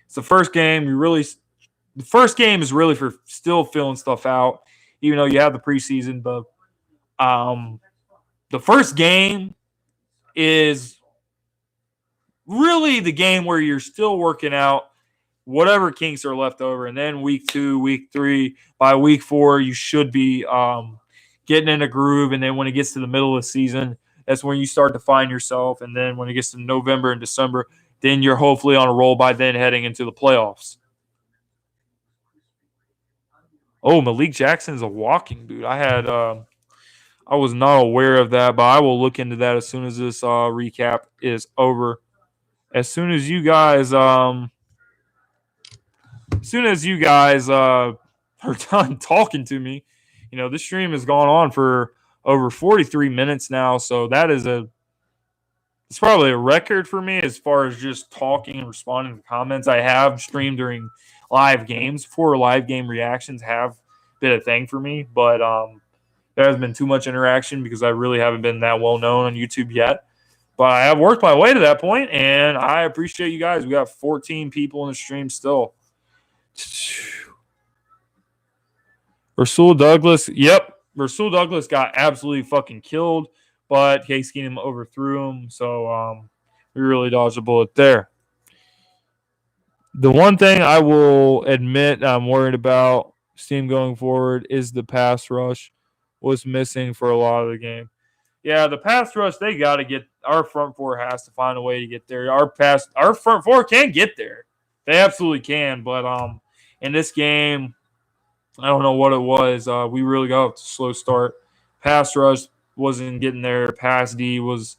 it's the first game. The first game is really for still filling stuff out, even though you have the preseason. But the first game is really the game where you're still working out whatever kinks are left over. And then week 2, week 3, by week 4, you should be getting in a groove. And then when it gets to the middle of the season, that's when you start to find yourself. And then when it gets to November and December, then you're hopefully on a roll by then heading into the playoffs. Oh, Malik Jackson's a walking boot. I was not aware of that, but I will look into that as soon as this recap is over. As soon as you guys are done talking to me, this stream has gone on for over 43 minutes now, so it's probably a record for me as far as just talking and responding to comments. I have streamed during live games before. Live game reactions have been a thing for me, but there hasn't been too much interaction because I really haven't been that well known on YouTube yet. But I have worked my way to that point, and I appreciate you guys. We got 14 people in the stream still. Rasul Douglas. Yep. Rasul Douglas got absolutely fucking killed, but Case Keenum overthrew him. So we really dodged a bullet there. The one thing I will admit I'm worried about this team going forward is the pass rush was missing for a lot of the game. Yeah, the pass rush, they got to get – our front four has to find a way to get there. Our front four can get there. They absolutely can. But in this game, I don't know what it was. We really got off to a slow start. Pass rush wasn't getting there. Pass D was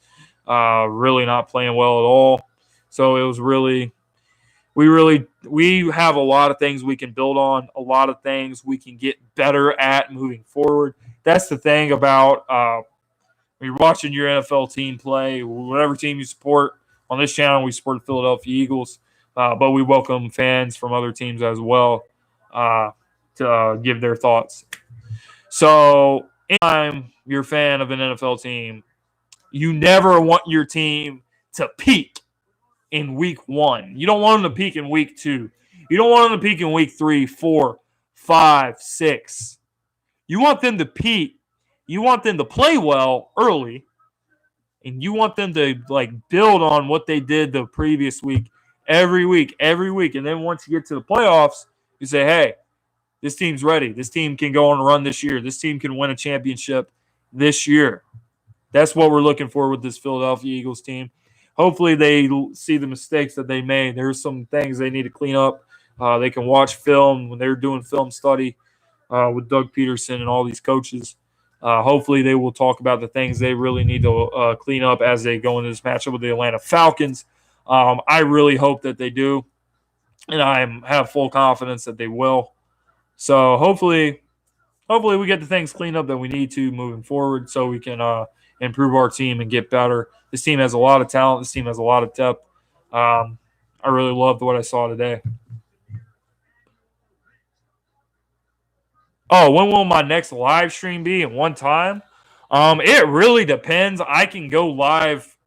really not playing well at all. So it was really – we have a lot of things we can build on, a lot of things we can get better at moving forward. That's the thing about when you're watching your NFL team play, whatever team you support. On this channel, we support the Philadelphia Eagles, but we welcome fans from other teams as well to give their thoughts. So anytime you're a fan of an NFL team, you never want your team to peak in week 1. You don't want them to peak in week 2. You don't want them to peak in week 3, 4, 5, 6. You want them to peak. You want them to play well early, and you want them to build on what they did the previous week, every week. And then once you get to the playoffs, You say, hey, this team's ready. This team can go on a run this year. This team can win a championship this year. That's what we're looking for with this Philadelphia Eagles team. Hopefully they see the mistakes that they made. There's some things they need to clean up. They can watch film when they're doing film study with Doug Peterson and all these coaches. Hopefully they will talk about the things they really need to clean up as they go into this matchup with the Atlanta Falcons. I really hope that they do, and I have full confidence that they will. So hopefully we get the things cleaned up that we need to moving forward so we can improve our team and get better. This team has a lot of talent. This team has a lot of depth. I really loved what I saw today. Oh, when will my next live stream be in one time? It really depends. I can go live.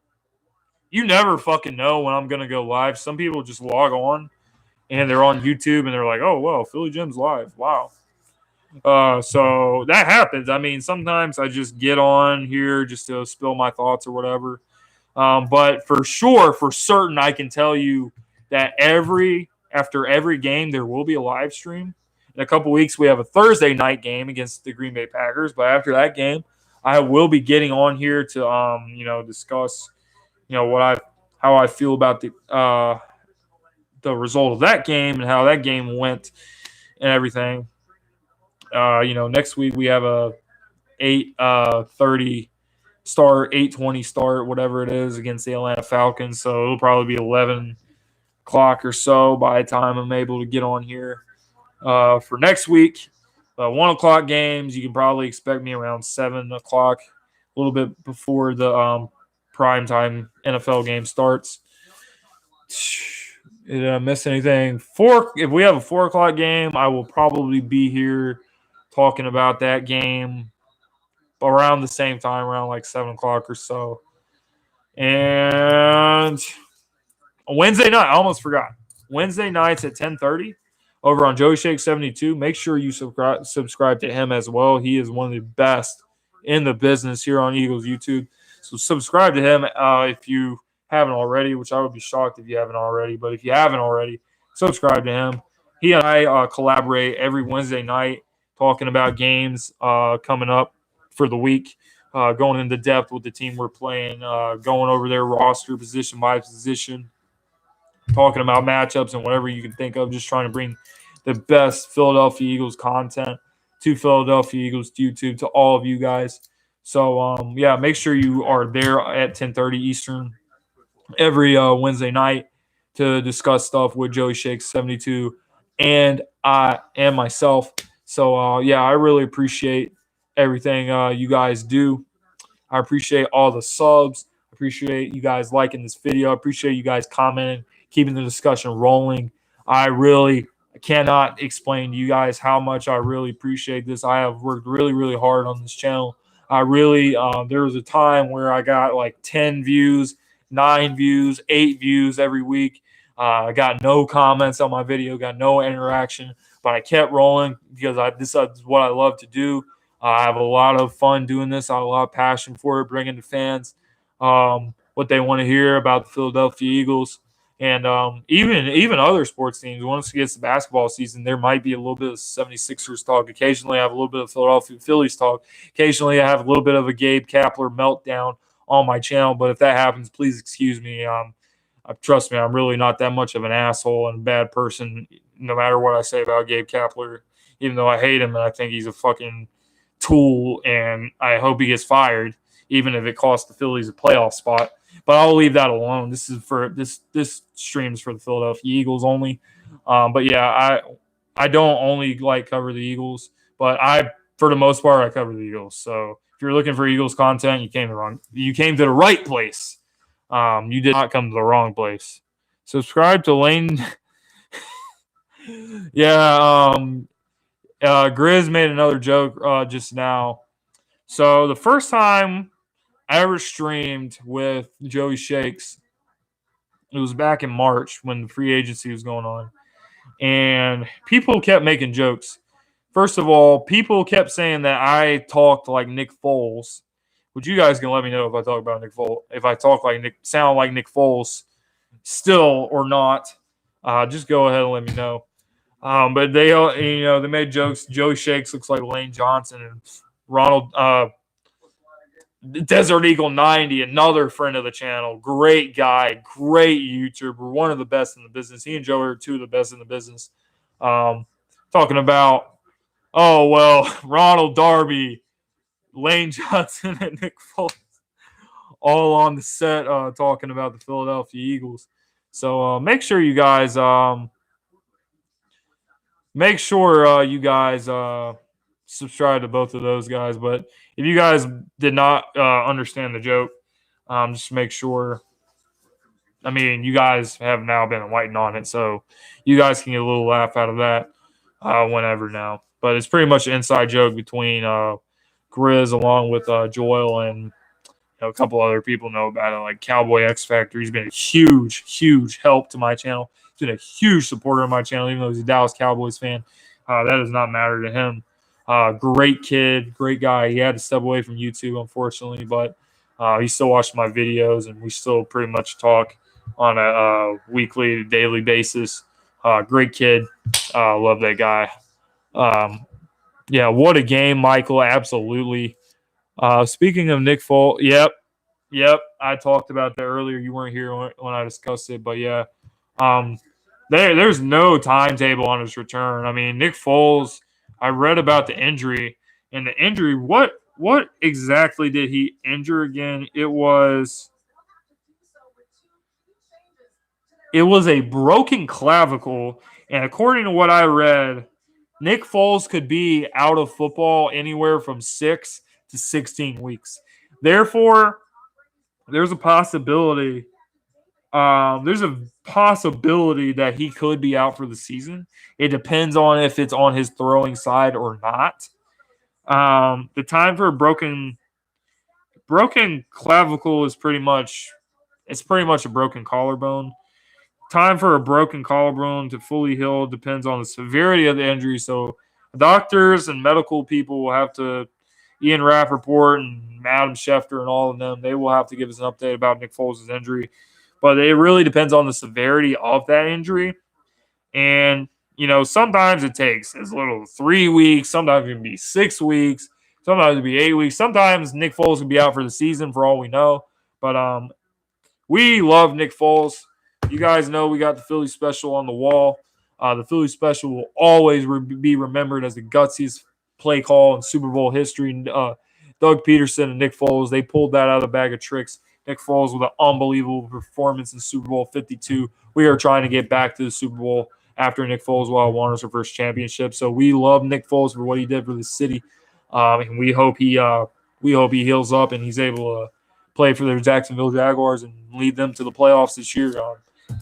You never fucking know when I'm going to go live. Some people just log on and they're on YouTube and they're like, oh, well, Philly Jim's live. Wow. So that happens. I mean, sometimes I just get on here just to spill my thoughts or whatever. But for sure, for certain, I can tell you that after every game, there will be a live stream. In a couple weeks, we have a Thursday night game against the Green Bay Packers. But after that game, I will be getting on here to discuss how I feel about the result of that game and how that game went and everything. Next week we have a 8:30 start, 8:20 start, whatever it is, against the Atlanta Falcons. So it'll probably be 11 o'clock or so by the time I'm able to get on here for next week. 1 o'clock games, you can probably expect me around 7 o'clock, a little bit before the primetime NFL game starts. Did I miss anything? If we have a 4 o'clock game, I will probably be here talking about that game around the same time, around like 7 o'clock or so. And Wednesday night, I almost forgot. Wednesday nights at 10:30 over on Joey Shake 72. Make sure you subscribe to him as well. He is one of the best in the business here on Eagles YouTube. So subscribe to him if you haven't already, which I would be shocked if you haven't already. But if you haven't already, subscribe to him. He and I collaborate every Wednesday night talking about games coming up for the week, going into depth with the team we're playing, going over their roster position by position, talking about matchups and whatever you can think of, just trying to bring the best Philadelphia Eagles content to Philadelphia Eagles YouTube to all of you guys. So, make sure you are there at 10:30 Eastern every Wednesday night to discuss stuff with Joey Shakes 72 and I and myself. So, I really appreciate everything you guys do. I appreciate all the subs. I appreciate you guys liking this video. I appreciate you guys commenting, keeping the discussion rolling. I really cannot explain to you guys how much I really appreciate this. I have worked really, really hard on this channel. There was a time where I got like 10 views, 9 views, 8 views every week. I got no comments on my video, got no interaction, but I kept rolling because this is what I love to do. I have a lot of fun doing this. I have a lot of passion for it, bringing the fans what they want to hear about the Philadelphia Eagles. And even other sports teams, once it gets to basketball season, there might be a little bit of 76ers talk. Occasionally, I have a little bit of Philadelphia Phillies talk. Occasionally, I have a little bit of a Gabe Kapler meltdown on my channel. But if that happens, please excuse me. Trust me, I'm really not that much of an asshole and a bad person, no matter what I say about Gabe Kapler, even though I hate him and I think he's a fucking tool, and I hope he gets fired, even if it costs the Phillies a playoff spot. But I'll leave that alone. This stream's for the Philadelphia Eagles only. But yeah, I don't only cover the Eagles, but for the most part I cover the Eagles. So if you're looking for Eagles content, you came to the right place. You did not come to the wrong place. Subscribe to Lane. Yeah, Grizz made another joke just now. So the first time I ever streamed with Joey Shakes, it was back in March when the free agency was going on. And people kept making jokes. First of all, people kept saying that I talked like Nick Foles. Which you guys can let me know if I talk about Nick Foles, if I sound like Nick Foles still or not. Just go ahead and let me know. But they, they made jokes. Joey Shakes looks like Lane Johnson, and Ronald Desert Eagle 90, another friend of the channel, great guy, great YouTuber, one of the best in the business. He and Joey are two of the best in the business. Talking about, oh well, Ronald Darby, Lane Johnson, and Nick Foles, all on the set talking about the Philadelphia Eagles. So make sure you guys subscribe to both of those guys. But if you guys did not understand the joke, just make sure. I mean, you guys have now been enlightened on it, so you guys can get a little laugh out of that whenever now. But it's pretty much an inside joke between Grizz along with Joel and a couple other people know about it, like Cowboy X Factor. He's been a huge, huge help to my channel. He's been a huge supporter of my channel, even though he's a Dallas Cowboys fan. That does not matter to him. Great kid, great guy. He had to step away from YouTube, unfortunately, but he still watched my videos, and we still pretty much talk on a weekly, daily basis. Great kid. Love that guy. Yeah, what a game, Michael. Absolutely. Speaking of Nick Foles, yep. I talked about that earlier. You weren't here when I discussed it, but yeah, there's no timetable on his return. I mean, Nick Foles. I read about the injury, and the injury. What exactly did he injure again? It was a broken clavicle, and according to what I read, Nick Foles could be out of football anywhere from 6 to 16 weeks. Therefore, there's a possibility. There's a possibility that he could be out for the season. It depends on if it's on his throwing side or not. The time for a broken clavicle is pretty much a broken collarbone. Time for a broken collarbone to fully heal depends on the severity of the injury. So doctors and medical people will have to, Ian Rappaport and Adam Schefter and all of them, they will have to give us an update about Nick Foles' injury. But it really depends on the severity of that injury. And, sometimes it takes as little as 3 weeks. Sometimes it can be 6 weeks. Sometimes it can be 8 weeks. Sometimes Nick Foles can be out for the season for all we know. But we love Nick Foles. You guys know we got the Philly special on the wall. The Philly special will always be remembered as the gutsiest play call in Super Bowl history. Doug Peterson and Nick Foles, they pulled that out of the bag of tricks. Nick Foles with an unbelievable performance in Super Bowl 52. We are trying to get back to the Super Bowl after Nick Foles won us our first championship. So we love Nick Foles for what he did for the city, and we hope he heals up and he's able to play for the Jacksonville Jaguars and lead them to the playoffs this year.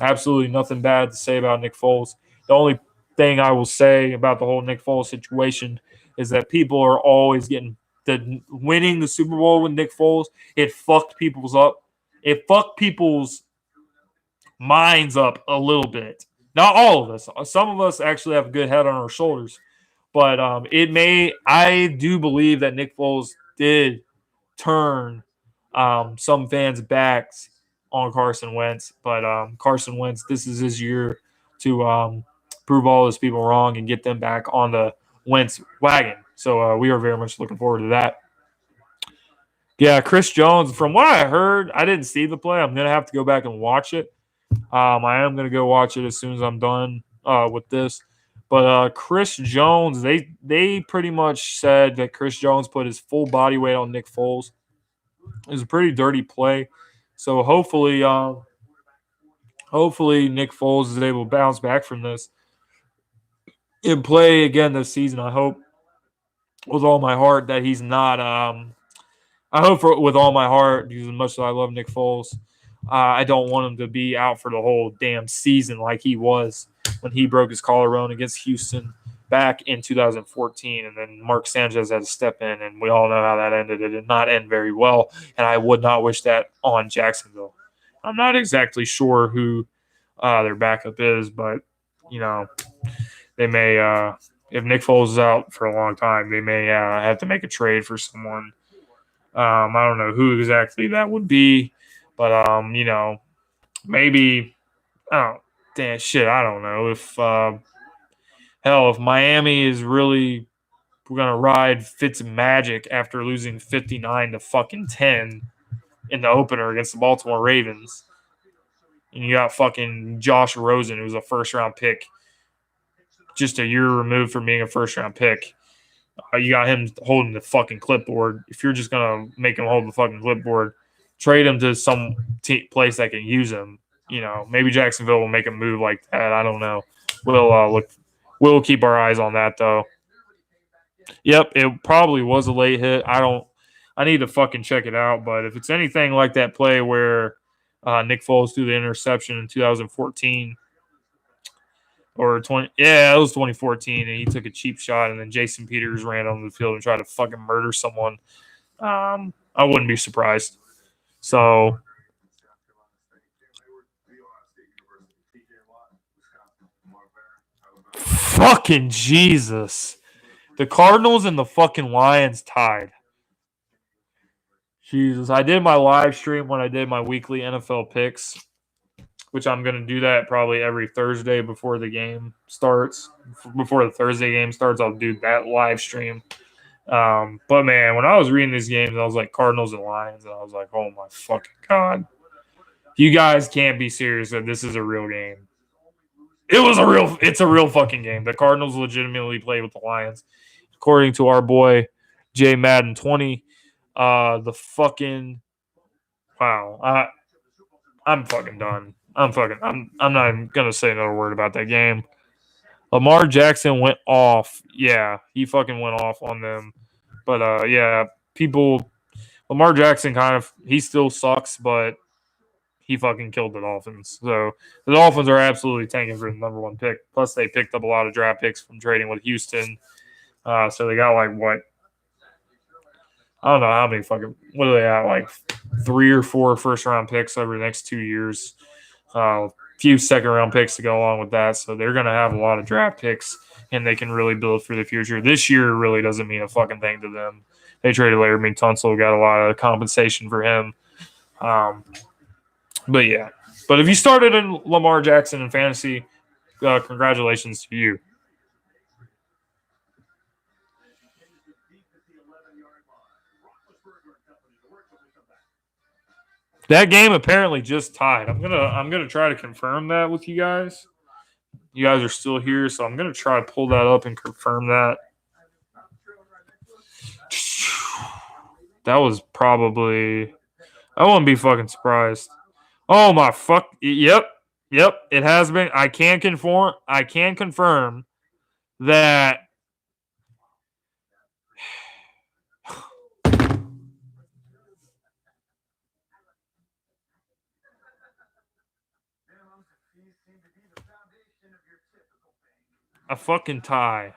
Absolutely nothing bad to say about Nick Foles. The only thing I will say about the whole Nick Foles situation is that people are always getting winning the Super Bowl with Nick Foles. It fucked people's minds up a little bit. Not all of us. Some of us actually have a good head on our shoulders. But I do believe that Nick Foles did turn some fans' backs on Carson Wentz. But Carson Wentz, this is his year to prove all those people wrong and get them back on the Wentz wagon. So we are very much looking forward to that. Yeah, Chris Jones, from what I heard, I didn't see the play. I'm going to have to go back and watch it. I am going to go watch it as soon as I'm done with this. But Chris Jones, they pretty much said that Chris Jones put his full body weight on Nick Foles. It was a pretty dirty play. So hopefully Nick Foles is able to bounce back from this and play again this season. I hope with all my heart that he's not with all my heart, because as much as I love Nick Foles, I don't want him to be out for the whole damn season like he was when he broke his collarbone against Houston back in 2014. And then Mark Sanchez had to step in, and we all know how that ended. It did not end very well, and I would not wish that on Jacksonville. I'm not exactly sure who their backup is, but, they may if Nick Foles is out for a long time, they may have to make a trade for someone. I don't know who exactly that would be, but maybe. Oh, damn shit! I don't know if Hell, if Miami is really going to ride Fitz magic after losing 59 to fucking 10 in the opener against the Baltimore Ravens, and you got fucking Josh Rosen, who's a first-round pick, just a year removed from being a first-round pick. You got him holding the fucking clipboard. If you're just going to make him hold the fucking clipboard, trade him to some place that can use him. You know, maybe Jacksonville will make a move like that. I don't know. We'll keep our eyes on that, though. Yep, it probably was a late hit. I need to fucking check it out. But if it's anything like that play where Nick Foles threw the interception in 2014 or 20, yeah, it was 2014, and he took a cheap shot, and then Jason Peters ran on the field and tried to fucking murder someone. I wouldn't be surprised. So, fucking Jesus. The Cardinals and the fucking Lions tied. Jesus. I did my live stream when I did my weekly NFL picks, which I'm going to do that probably every Thursday before the game starts. Before the Thursday game starts, I'll do that live stream. But, man, when I was reading these games, I was like Cardinals and Lions, and I was like, oh, my fucking God. You guys can't be serious that this is a real game. It's a real fucking game. The Cardinals legitimately played with the Lions. According to our boy, J Madden 20, the fucking wow. I'm fucking done. I'm not even gonna say another word about that game. Lamar Jackson went off. Yeah, he fucking went off on them. But yeah, Lamar Jackson he still sucks, but he fucking killed the Dolphins. So the Dolphins are absolutely tanking for the number one pick. Plus, they picked up a lot of draft picks from trading with Houston. So they got like what? I don't know how many what do they have? Like 3 or 4 first-round picks over the next 2 years. A few second-round picks to go along with that. So they're going to have a lot of draft picks, and they can really build for the future. This year really doesn't mean a fucking thing to them. They traded Larry Tunsil, got a lot of compensation for him. But yeah. But if you started in Lamar Jackson in fantasy, congratulations to you. That game apparently just tied. I'm gonna try to confirm that with you guys. You guys are still here, so I'm gonna try to pull that up and confirm that. That was probably. I wouldn't be fucking surprised. Oh my fuck! Yep. It has been. I can confirm that. A fucking tie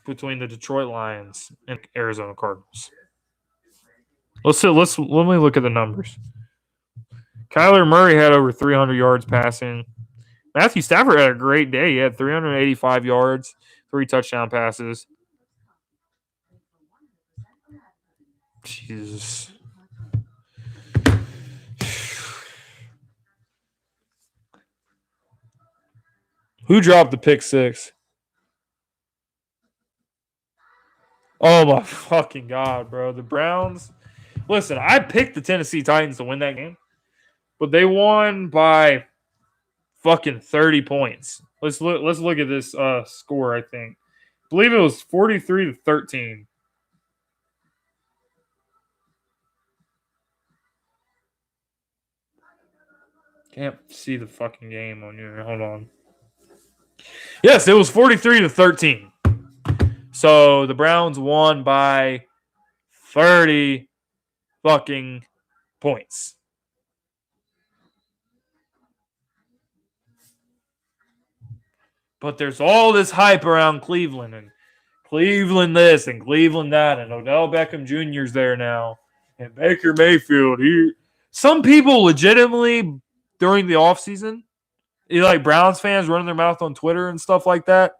between the Detroit Lions and Arizona Cardinals. Let me look at the numbers. Kyler Murray had over 300 yards passing. Matthew Stafford had a great day. He had 385 yards, 3 touchdown passes. Jesus. Who dropped the pick 6? Oh, my fucking God, bro. The Browns. Listen, I picked the Tennessee Titans to win that game, but they won by fucking 30 points. Let's look at this score, I think. I believe it was 43-13. Can't see the fucking game on here. Hold on. Yes, it was 43-13. So the Browns won by 30 fucking points. But there's all this hype around Cleveland and Cleveland this and Cleveland that, and Odell Beckham Jr.'s there now, and Baker Mayfield. Some people legitimately during the offseason, like Browns fans running their mouth on Twitter and stuff like that.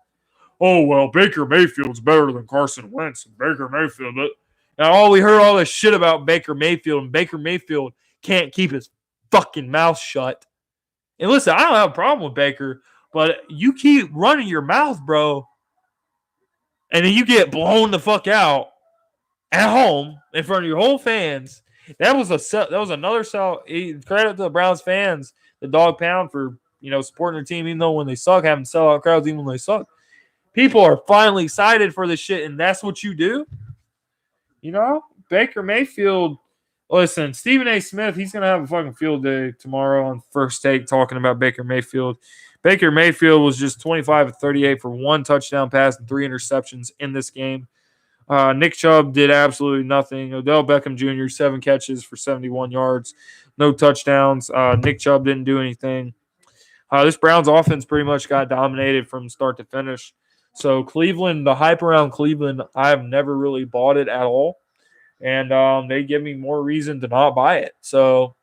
Oh, well, Baker Mayfield's better than Carson Wentz and Baker Mayfield. And we heard all this shit about Baker Mayfield, and Baker Mayfield can't keep his fucking mouth shut. And listen, I don't have a problem with Baker, But you keep running your mouth, bro, and then you get blown the fuck out at home in front of your whole fans. That was another sell. Credit to the Browns fans, the dog pound for supporting their team, even though when they suck, having sellout crowds even when they suck. People are finally excited for this shit, and that's what you do. Baker Mayfield. Listen, Stephen A. Smith, he's going to have a fucking field day tomorrow on First Take talking about Baker Mayfield. Baker Mayfield was just 25 of 38 for 1 touchdown pass and 3 interceptions in this game. Nick Chubb did absolutely nothing. Odell Beckham Jr., 7 catches for 71 yards, no touchdowns. Nick Chubb didn't do anything. This Browns offense pretty much got dominated from start to finish. So Cleveland, the hype around Cleveland, I've never really bought it at all. And they give me more reason to not buy it. So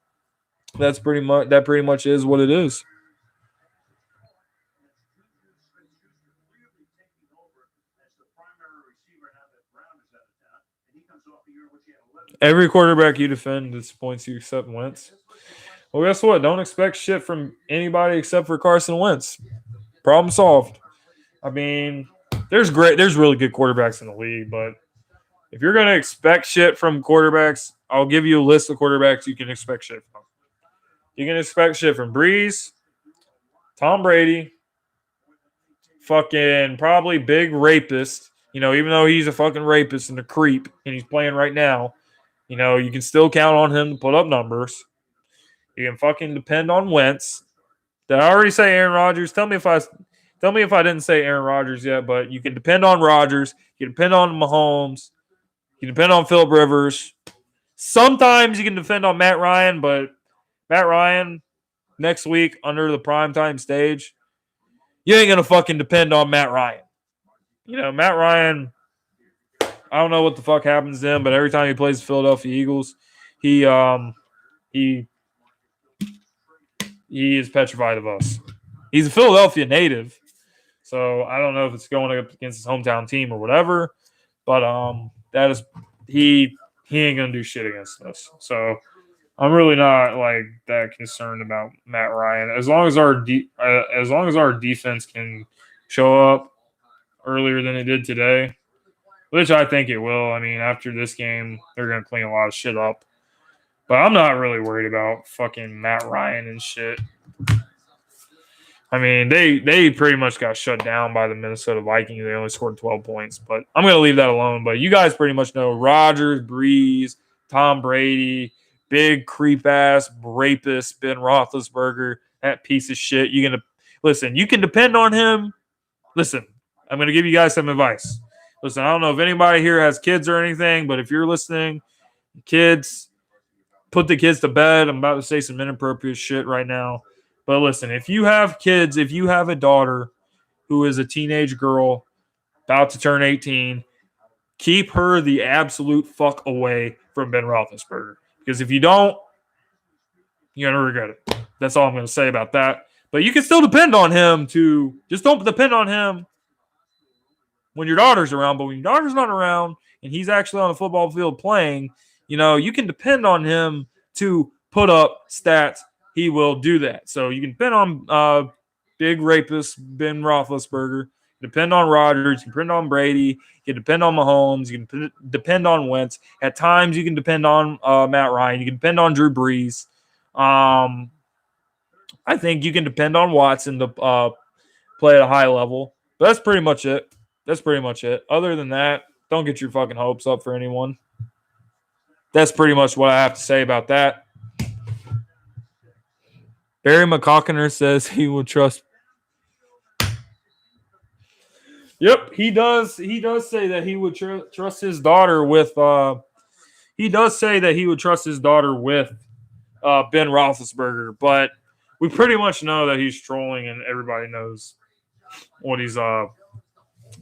that pretty much is what it is. Every quarterback you defend disappoints you except Wentz. Well, guess what? Don't expect shit from anybody except for Carson Wentz. Problem solved. I mean, there's really good quarterbacks in the league, but if you're going to expect shit from quarterbacks, I'll give you a list of quarterbacks you can expect shit from. You can expect shit from Breeze, Tom Brady, fucking probably big rapist. Even though he's a fucking rapist and a creep and he's playing right now, you can still count on him to put up numbers. You can fucking depend on Wentz. Did I already say Aaron Rodgers? Tell me if I didn't say Aaron Rodgers yet, but you can depend on Rodgers. You can depend on Mahomes. You can depend on Phillip Rivers. Sometimes you can depend on Matt Ryan, but Matt Ryan next week under the primetime stage, you ain't going to fucking depend on Matt Ryan. Matt Ryan, I don't know what the fuck happens to him, but every time he plays the Philadelphia Eagles, he is petrified of us. He's a Philadelphia native, so I don't know if it's going up against his hometown team or whatever, but that is he ain't gonna do shit against us. So I'm really not like that concerned about Matt Ryan as long as our defense can show up earlier than it did today, which I think it will. I mean, after this game, they're gonna clean a lot of shit up. But I'm not really worried about fucking Matt Ryan and shit. I mean, they pretty much got shut down by the Minnesota Vikings. They only scored 12 points. But I'm going to leave that alone. But you guys pretty much know Rodgers, Breeze, Tom Brady, big creep-ass rapist Ben Roethlisberger, that piece of shit. You can depend on him. Listen, I'm going to give you guys some advice. Listen, I don't know if anybody here has kids or anything, but if you're listening, kids, put the kids to bed. I'm about to say some inappropriate shit right now. But listen, if you have kids, if you have a daughter who is a teenage girl about to turn 18, keep her the absolute fuck away from Ben Roethlisberger. Because if you don't, you're going to regret it. That's all I'm going to say about that. But you can still depend on him just don't depend on him when your daughter's around. But when your daughter's not around and he's actually on the football field playing, you can depend on him to put up stats. He will do that. So you can depend on big rapist Ben Roethlisberger. Depend on Rodgers. You can depend on Brady. You can depend on Mahomes. You can depend on Wentz. At times, you can depend on Matt Ryan. You can depend on Drew Brees. I think you can depend on Watson to play at a high level. But that's pretty much it. Other than that, don't get your fucking hopes up for anyone. That's pretty much what I have to say about that. Barry McCockiner says he will trust. Yep, he does. He does say that he would trust his daughter with. He does say that he would trust his daughter with Ben Roethlisberger, but we pretty much know that he's trolling, and everybody knows what he's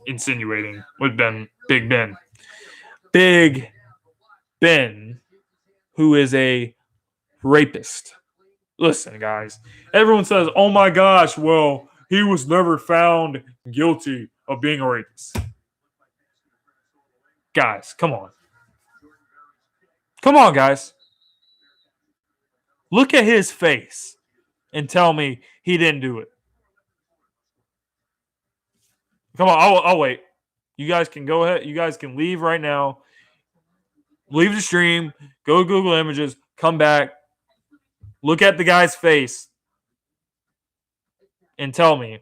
insinuating with Big Ben, who is a rapist. Listen, guys, everyone says, oh my gosh, well, he was never found guilty of being a rapist. Guys, come on. Come on, guys. Look at his face and tell me he didn't do it. Come on, I'll wait. You guys can go ahead. You guys can leave right now. Leave the stream. Go to Google Images. Come back. Look at the guy's face. And tell me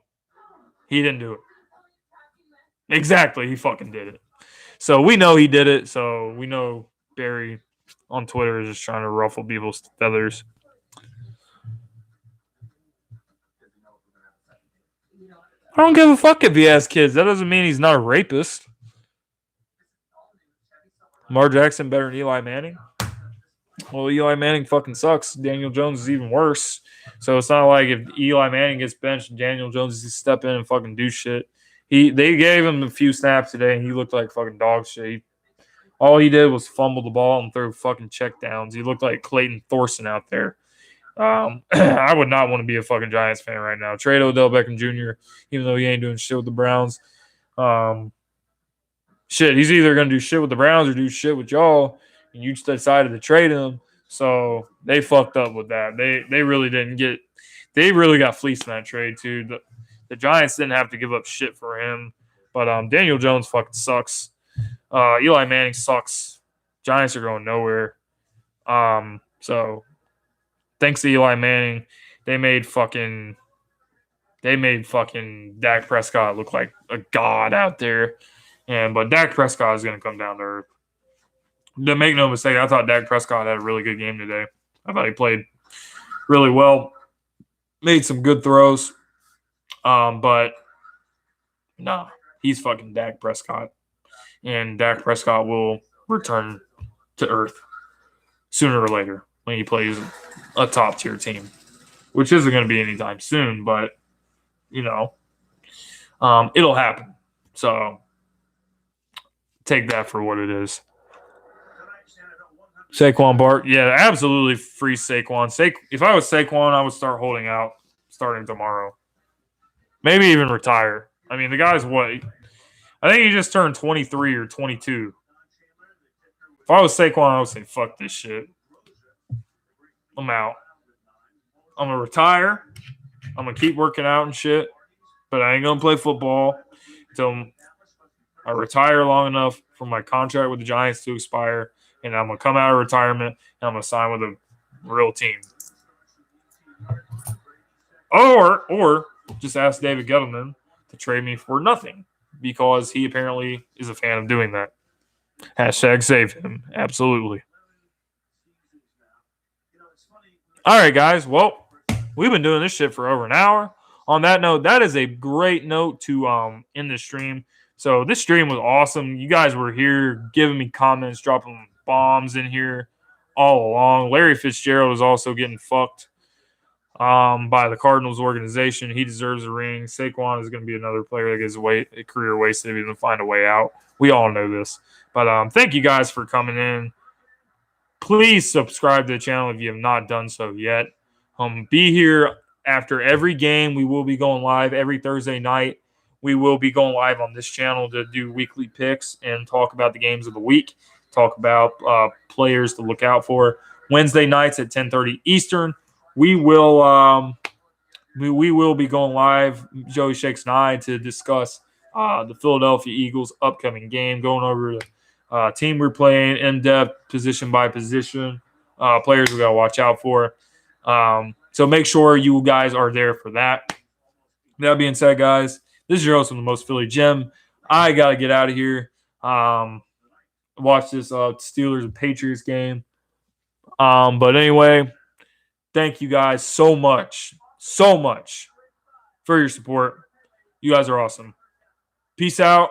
he didn't do it. Exactly. He fucking did it. So we know he did it. So we know Barry on Twitter is just trying to ruffle people's feathers. I don't give a fuck if he has kids. That doesn't mean he's not a rapist. Lamar Jackson better than Eli Manning? Well, Eli Manning fucking sucks. Daniel Jones is even worse. So it's not like if Eli Manning gets benched, Daniel Jones is to step in and fucking do shit. They gave him a few snaps today, and he looked like fucking dog shit. All he did was fumble the ball and throw fucking checkdowns. He looked like Clayton Thorson out there. I would not want to be a fucking Giants fan right now. Trade Odell Beckham Jr., even though he ain't doing shit with the Browns. Shit, he's either going to do shit with the Browns or do shit with y'all, and you just decided to trade him. So they fucked up with that. They really didn't get – they really got fleeced in that trade, too. The Giants didn't have to give up shit for him. But Daniel Jones fucking sucks. Eli Manning sucks. Giants are going nowhere. So thanks to Eli Manning, they made fucking Dak Prescott look like a god out there. But Dak Prescott is going to come down to earth. Make no mistake, I thought Dak Prescott had a really good game today. I thought he played really well. Made some good throws. But nah, he's fucking Dak Prescott. And Dak Prescott will return to earth sooner or later when he plays a top-tier team, which isn't going to be anytime soon, but, it'll happen. So take that for what it is. Saquon Barkley. Yeah, absolutely free Saquon. If I was Saquon, I would start holding out starting tomorrow. Maybe even retire. I mean, the guy's what? I think he just turned 23 or 22. If I was Saquon, I would say, fuck this shit. I'm out. I'm going to retire. I'm going to keep working out and shit. But I ain't going to play football until I retire long enough for my contract with the Giants to expire. And I'm going to come out of retirement and I'm going to sign with a real team. Or just ask David Gettleman to trade me for nothing because he apparently is a fan of doing that. Hashtag save him. Absolutely. All right, guys. Well, we've been doing this shit for over an hour. On that note, that is a great note to end the stream. So this stream was awesome. You guys were here giving me comments, dropping bombs in here all along. Larry Fitzgerald is also getting fucked by the Cardinals organization. He deserves a ring. Saquon is going to be another player that gets a career wasted if he doesn't find a way out. We all know this. But thank you guys for coming in. Please subscribe to the channel if you have not done so yet. Be here after every game. We will be going live every Thursday night. We will be going live on this channel to do weekly picks and talk about the games of the week, talk about players to look out for. Wednesday nights at 10:30 Eastern, we will be going live, Joey Shakes and I, to discuss the Philadelphia Eagles' upcoming game, going over the team we're playing in depth, position by position, players we got to watch out for. So make sure you guys are there for that. That being said, guys, this is your host from the Most Philly Gym. I got to get out of here. Watch this Steelers and Patriots game. But anyway, thank you guys so much for your support. You guys are awesome. Peace out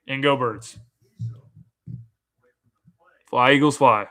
and go Birds. Fly, Eagles, fly.